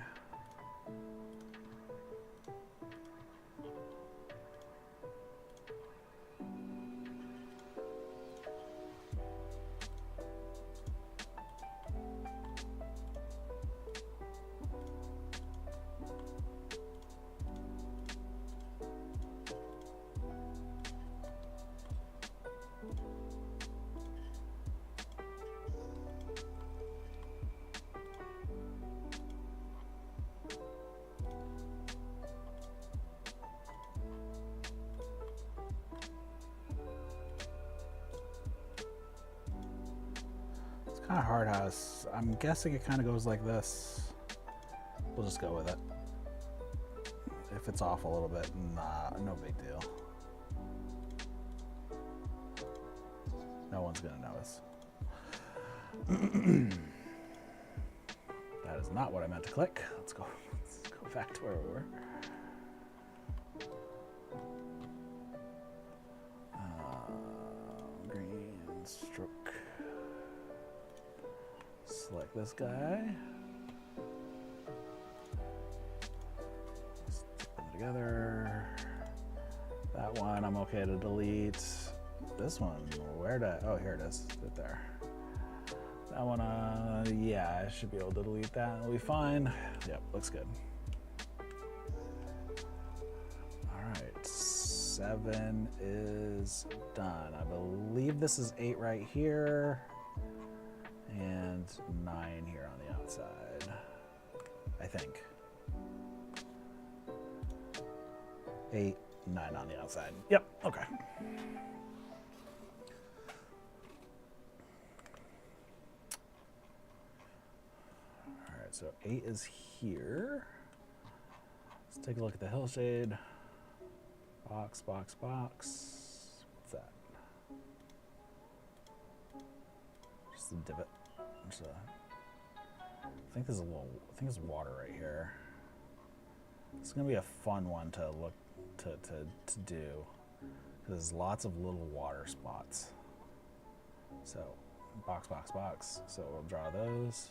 Kind of hard house. I'm guessing it kind of goes like this. We'll just go with it. If it's off a little bit, nah, no big deal. No one's gonna notice. That is not what I meant to click. Let's go back to where we were. Green stroke. Select this guy. Stick them together. That one I'm okay to delete. This one, where did oh, here it is, right there. That one, yeah, I should be able to delete that. It'll be fine. Yep, looks good. All right, 7 is done. I believe this is 8 right here. And 9 here on the outside, I think. 8, 9 on the outside. Yep, okay. All right, so 8 is here. Let's take a look at the hillshade. Box, box, box. What's that? Just a divot. I think there's there's water right here. It's gonna be a fun one to look to do, because there's lots of little water spots. So box, box, box. So we'll draw those.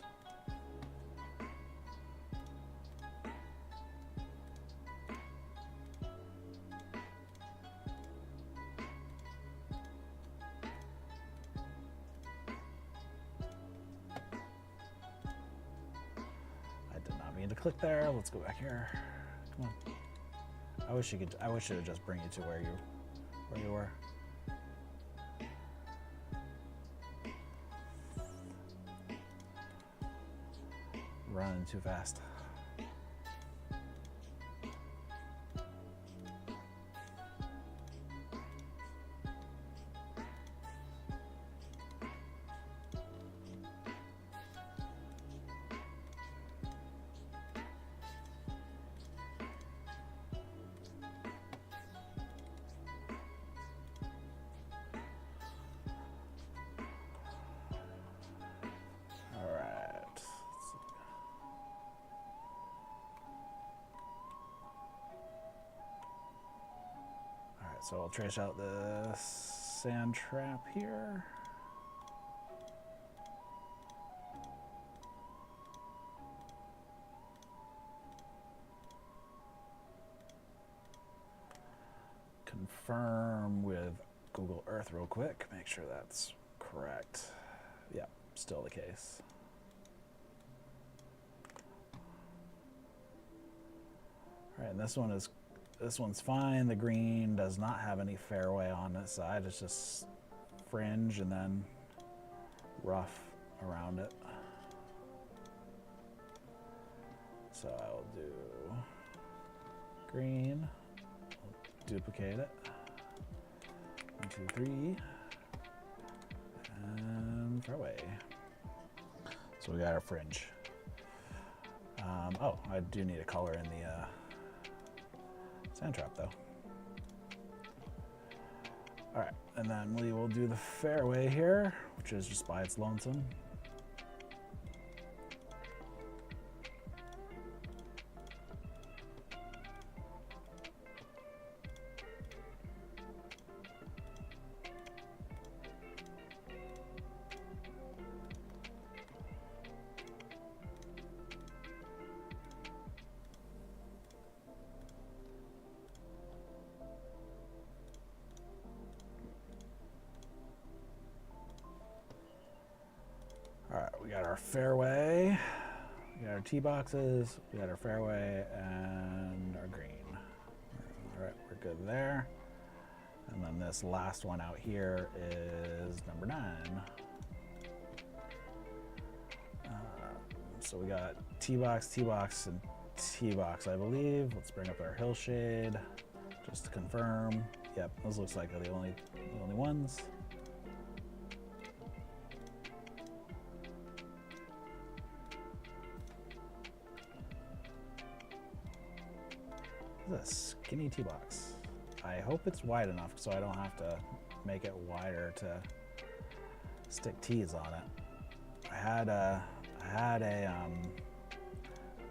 To click there. Let's go back here. Come on. I wish it would just bring you to where you were. Running too fast. So I'll trace out the sand trap here. Confirm with Google Earth real quick, make sure that's correct. Yeah, still the case. All right, and this one's fine. The green does not have any fairway on this side. It's just fringe and then rough around it. So I'll do green, I'll duplicate it. 1, 2, 3, and fairway. So we got our fringe. Oh, I do need a color in the sand trap though. All right, and then we will do the fairway here, which is just by its lonesome. got our fairway, we got our tee boxes, we got our fairway, and our green. All right, we're good there. And then this last one out here is number 9. So we got tee box, and tee box, I believe. Let's bring up our hill shade just to confirm. Yep, those looks like the only ones. This is a skinny tee box. I hope it's wide enough so I don't have to make it wider to stick tees on it. I had a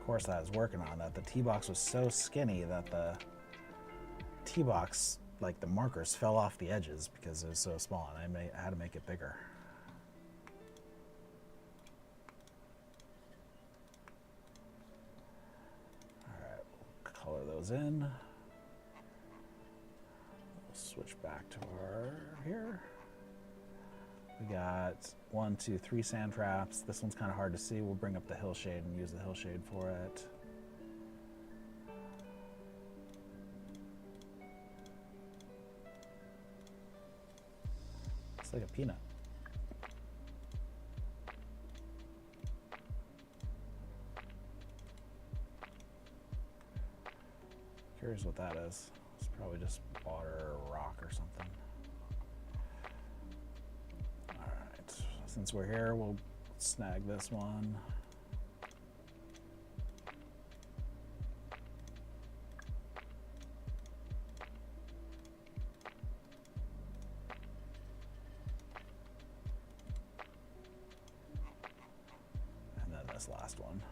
course that I was working on that the tee box was so skinny that the tee box, like the markers, fell off the edges because it was so small, and I had to make it bigger. All right, we'll color those in. We'll switch back to our here. We got 1, 2, 3 sand traps. This one's kind of hard to see. We'll bring up the hill shade and use the hill shade for it. It's like a peanut. Curious what that is. It's probably just water or rock or something. Since we're here, we'll snag this one. And then this last one.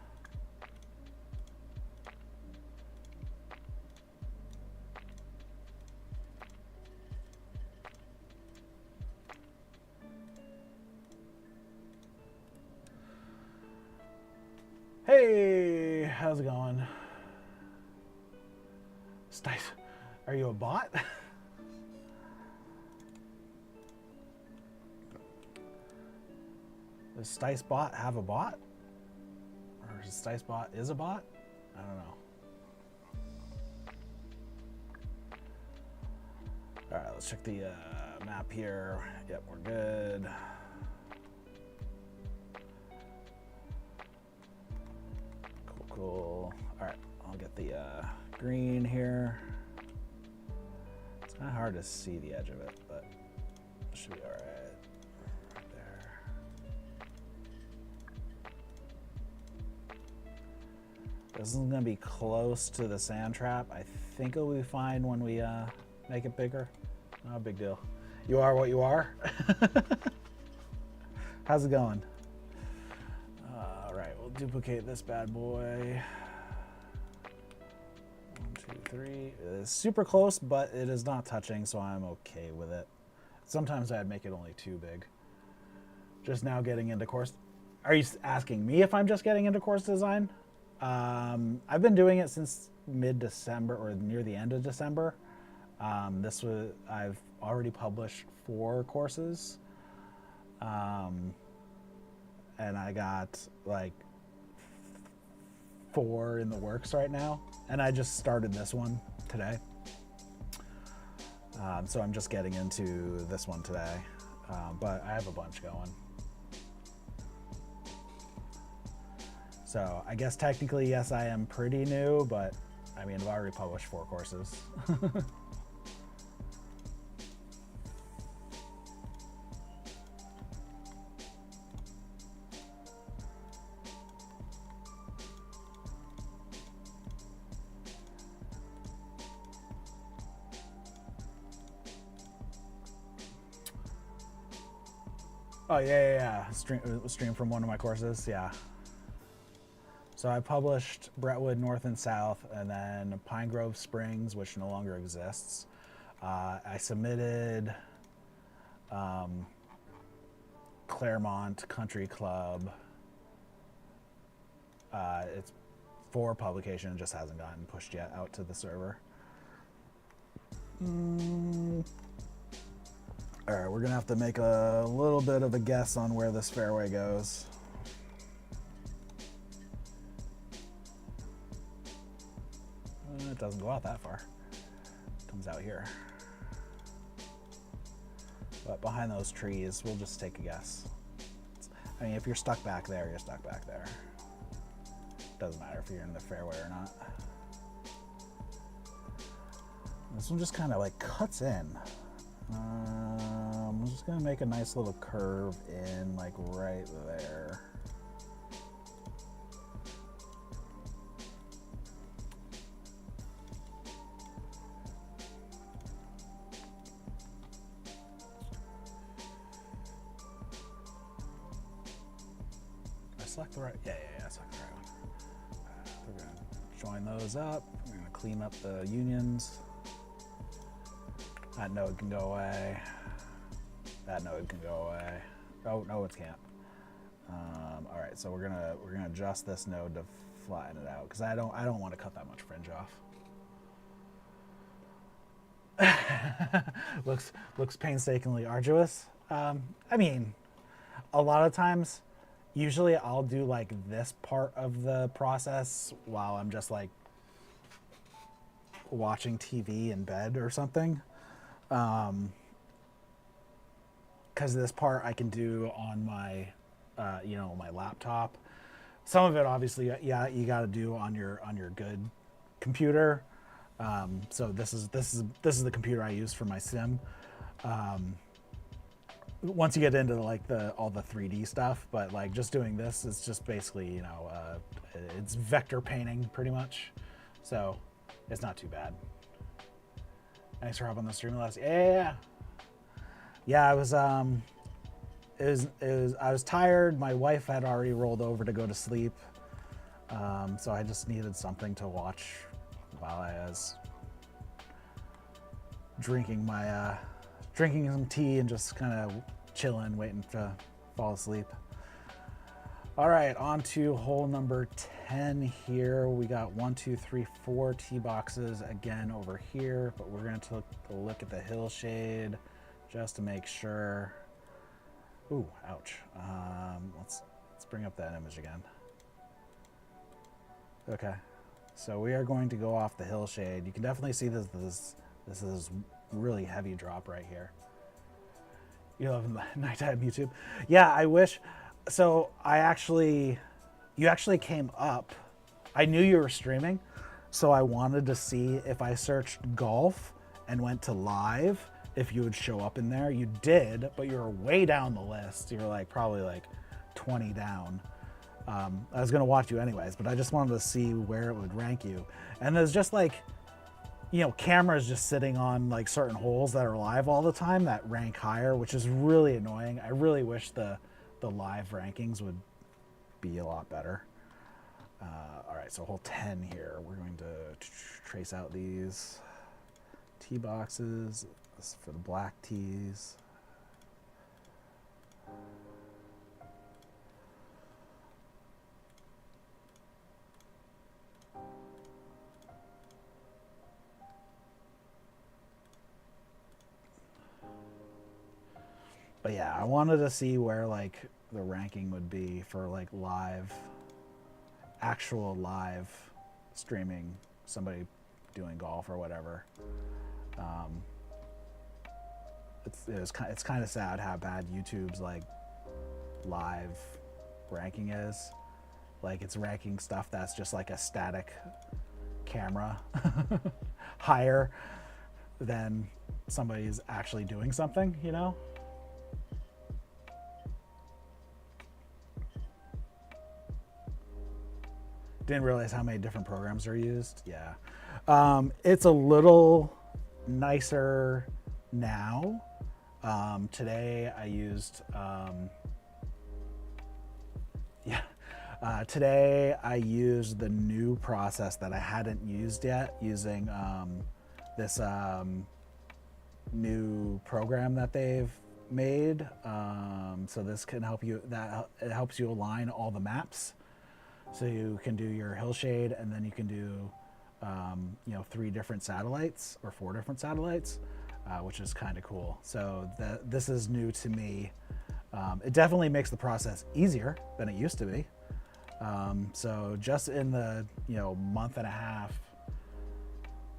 Hey, how's it going? Stice, are you a bot? Does Stice bot have a bot? Or is Stice bot is a bot? I don't know. All right, let's check the map here. Yep, we're good. Cool. All right, I'll get the green here. It's kind of hard to see the edge of it, but it should be all right. Right there. This is gonna be close to the sand trap. I think it'll be fine when we make it bigger. Not a big deal. You are what you are. How's it going? Duplicate this bad boy. 1, 2, 3. It is super close, but it is not touching, so I'm okay with it. Sometimes I'd make it only too big. Just now getting into course. Are you asking me if I'm just getting into course design? I've been doing it since mid-December or near the end of December. I've already published 4 courses. And I got like 4 in the works right now, and I just started this one today. So I'm just getting into this one today, but I have a bunch going. So I guess technically, yes, I am pretty new, but I mean, I've already published 4 courses. Oh yeah. Stream from one of my courses, yeah. So I published Brentwood North and South, and then Pine Grove Springs, which no longer exists. I submitted Claremont Country Club. It's for publication, it just hasn't gotten pushed yet out to the server. All right, we're gonna have to make a little bit of a guess on where this fairway goes. doesn't go out that far. It comes out here. But behind those trees, we'll just take a guess. I mean, if you're stuck back there, you're stuck back there. Doesn't matter if you're in the fairway or not. This one just kind of like cuts in. I'm just gonna make a nice little curve in like right there. I select the right, yeah, I select the right one. We're gonna join those up. We're gonna clean up the unions. That node can go away. That node can go away. Oh no, it can't. All right, so we're gonna adjust this node to flatten it out because I don't want to cut that much fringe off. looks painstakingly arduous. I mean, a lot of times, usually I'll do like this part of the process while I'm just like watching TV in bed or something. Because this part I can do on my, my laptop. Some of it, obviously, yeah, you got to do on your good computer. So this is the computer I use for my sim. Once you get into like all the 3D stuff, but like just doing this is just basically, it's vector painting pretty much. So it's not too bad. Thanks for hopping on the stream last. Yeah, I was tired. My wife had already rolled over to go to sleep, so I just needed something to watch while I was drinking some tea and just kind of chilling, waiting to fall asleep. All right, on to hole number 10 here. We got 1, 2, 3, 4 tee boxes again over here, but we're going to take a look at the hillshade just to make sure. Ooh, ouch. Let's bring up that image again. Okay, so we are going to go off the hillshade. You can definitely see this is really heavy drop right here. You love nighttime YouTube. Yeah, I wish. So you actually came up. I knew you were streaming, so I wanted to see if I searched golf and went to live, if you would show up in there. You did, but you were way down the list. You were like probably like 20 down. I was gonna watch you anyways, but I just wanted to see where it would rank you. And there's just like, cameras just sitting on like certain holes that are live all the time that rank higher, which is really annoying. I really wish the live rankings would be a lot better. All right, so hole 10 here. We're going to trace out these tee boxes. This is for the black tees. But yeah, I wanted to see where like the ranking would be for like actual live streaming, somebody doing golf or whatever. It's kind of sad how bad YouTube's like live ranking is. Like it's ranking stuff that's just like a static camera higher than somebody's actually doing something, Didn't realize how many different programs are used. Yeah. It's a little nicer now. Today I used, today I used the new process that I hadn't used yet, using this new program that they've made. So this can help you, it helps you align all the maps. So you can do your hillshade, and then you can do, 3 different satellites or 4 different satellites, which is kind of cool. So this is new to me. It definitely makes the process easier than it used to be. So just in the month and a half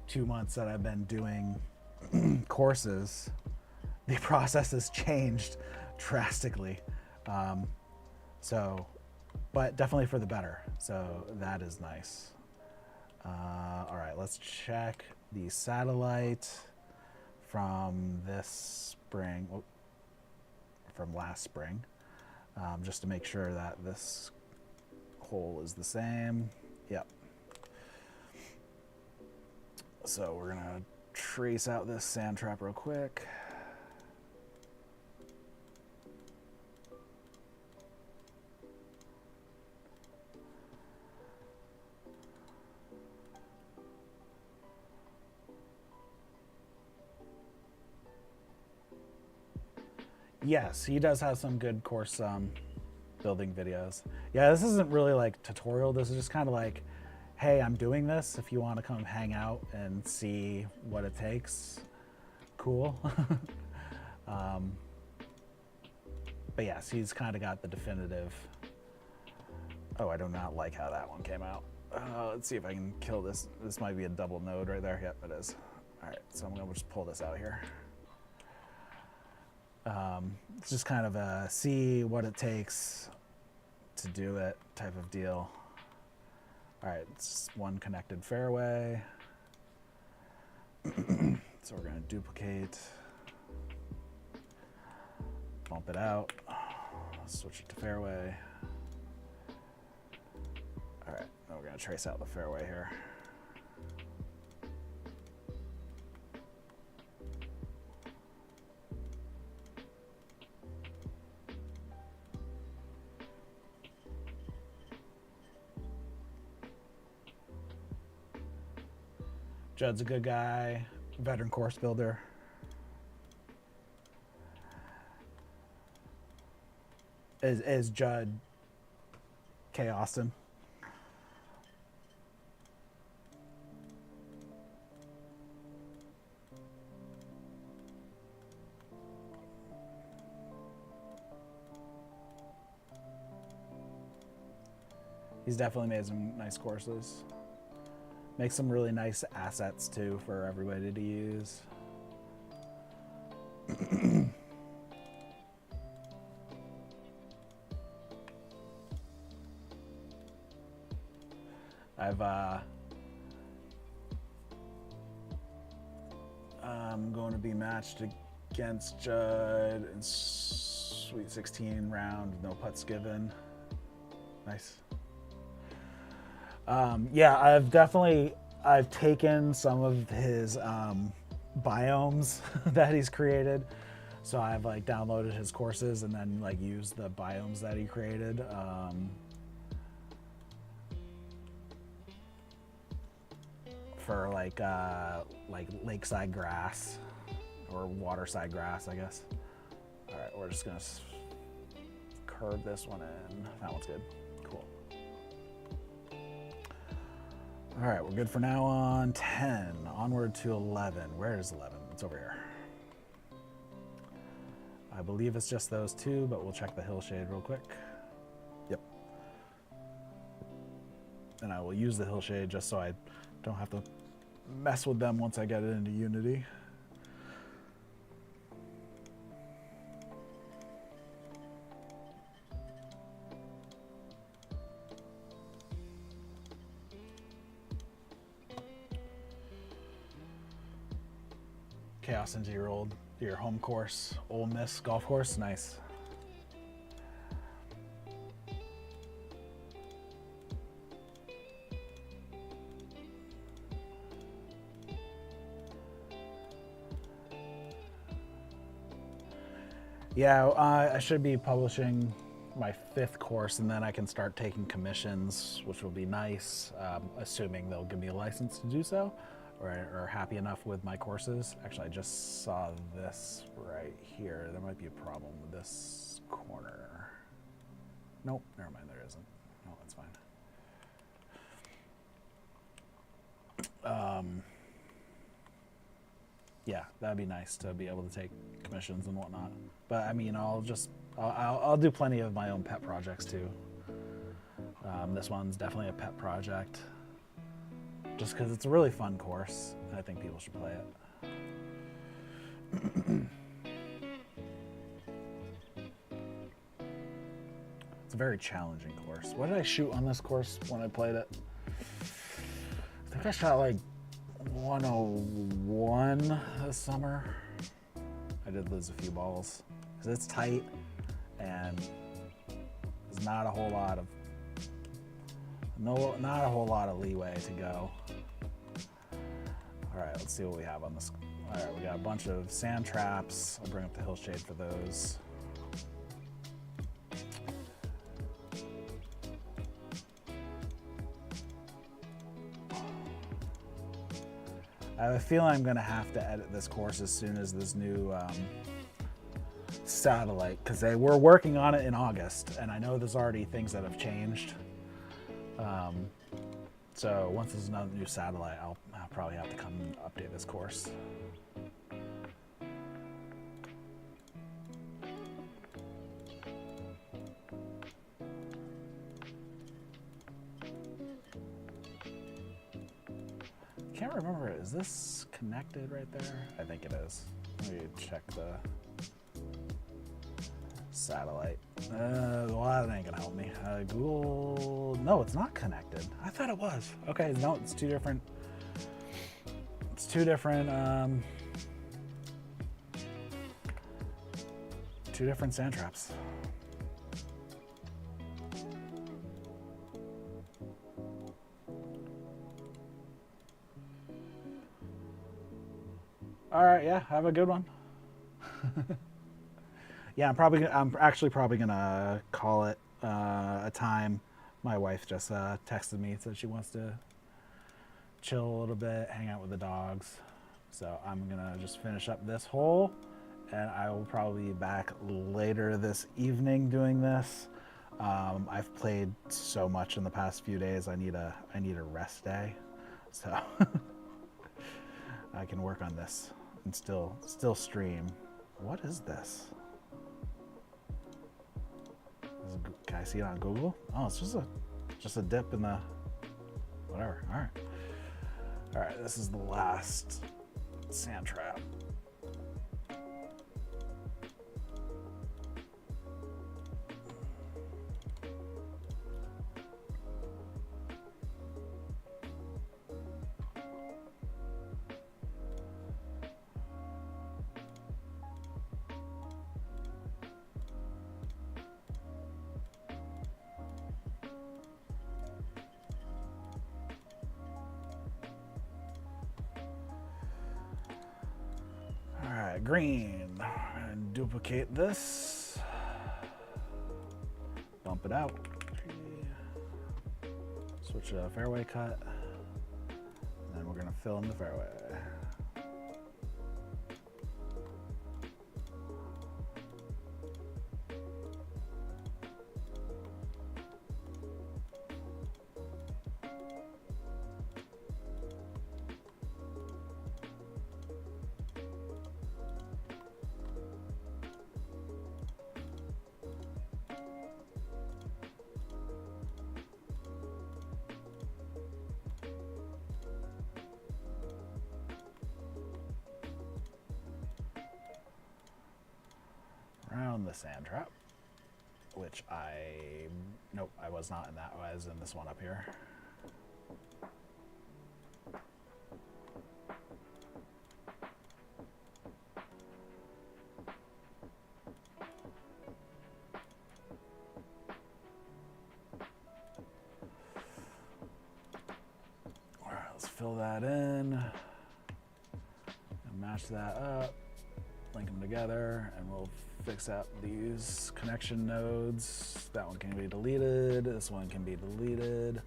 2 months that I've been doing courses, the process has changed drastically. But definitely for the better. So that is nice. All right, let's check the satellite from this spring, from last spring, just to make sure that this hole is the same. Yep. So we're gonna trace out this sand trap real quick. Yes, he does have some good course building videos. Yeah, this isn't really like tutorial. This is just kind of like, hey, I'm doing this. If you want to come hang out and see what it takes, cool. But yes, he's kind of got the definitive. Oh, I do not like how that one came out. Let's see if I can kill this. This might be a double node right there. Yep, it is. All right, so I'm gonna just pull this out here. It's just kind of a see what it takes to do it type of deal. All right, it's one connected fairway. So we're gonna duplicate, bump it out, switch it to fairway. All right, now we're gonna trace out the fairway here. Judd's a good guy, veteran course builder. Is Judd K. Austin? He's definitely made some nice courses. Makes some really nice assets too for everybody to use. I'm going to be matched against Judd in Sweet 16 round, no putts given. Nice. Yeah, I've taken some of his biomes that he's created. So I've like downloaded his courses and then like used the biomes that he created. For like lakeside grass or waterside grass, I guess. All right, we're just gonna curve this one in. That one's good. Cool. All right, we're good for now on 10. Onward to 11. Where is 11? It's over here. I believe it's just those two, but we'll check the hillshade real quick. Yep. And I will use the hillshade just so I don't have to mess with them once I get it into Unity. Chaos into your home course, Ole Miss golf course. Nice. Yeah, I should be publishing my 5th course, and then I can start taking commissions, which will be nice, assuming they'll give me a license to do so, or are happy enough with my courses. Actually, I just saw this right here. There might be a problem with this corner. Nope, never mind, there isn't. No, that's fine. Yeah, that'd be nice to be able to take commissions and whatnot. But I mean, I'll do plenty of my own pet projects too. This one's definitely a pet project. just because it's a really fun course. I think people should play it. It's a very challenging course. What did I shoot on this course when I played it? I think I shot like 101 this summer. I did lose a few balls because it's tight and there's not a whole lot of leeway to go. All right, let's see what we have on this. All right, we got a bunch of sand traps. I'll bring up the hillshade for those. I have a feeling I'm going to have to edit this course as soon as this new satellite, because they were working on it in August, and I know there's already things that have changed. So once there's another new satellite, I'll probably have to come and update this course. Can't remember, is this connected right there? I think it is. Let me check the satellite. Well, that ain't gonna help me. Google, no, it's not connected. I thought it was. Okay, no, it's two different. It's two different sand traps. All right, yeah, have a good one. Yeah, I'm actually probably gonna call it a time. My wife just texted me, said she wants to chill a little bit, hang out with the dogs. So I'm gonna just finish up this hole, and I will probably be back later this evening doing this. I've played so much in the past few days. I need a rest day, so I can work on this and still stream. What is this? Can I see it on Google? Oh, it's just a dip in the whatever. All right. This is the last sand trap. Green, and duplicate this, bump it out, switch to a fairway cut, and then we're going to fill in the fairway. Around the sand trap, which nope, I was not in that. I was in this one up here. All right, let's fill that in and match that up, link them together, and we'll fix out these connection nodes. That one can be deleted, this one can be deleted,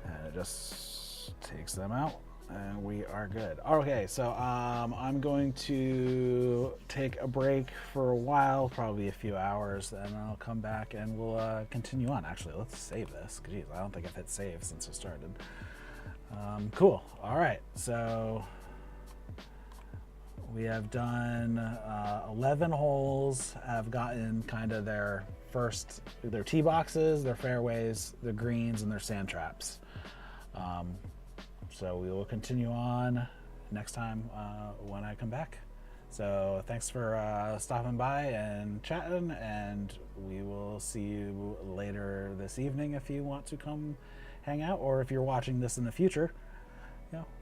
and it just takes them out and we are good. Okay, so I'm going to take a break for a while, probably a few hours, and I'll come back and we'll continue on. Actually, let's save this. Geez, I don't think I've hit save since I started. Cool. All right, so we have done 11 holes, have gotten kind of their tee boxes, their fairways, their greens, and their sand traps. So we will continue on next time when I come back. So thanks for stopping by and chatting, and we will see you later this evening if you want to come hang out, or if you're watching this in the future,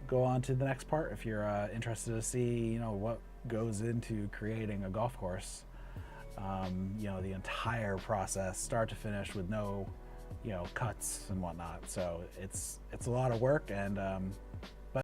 go on to the next part if you're interested to see, what goes into creating a golf course. The entire process, start to finish, with no, cuts and whatnot. So it's a lot of work, and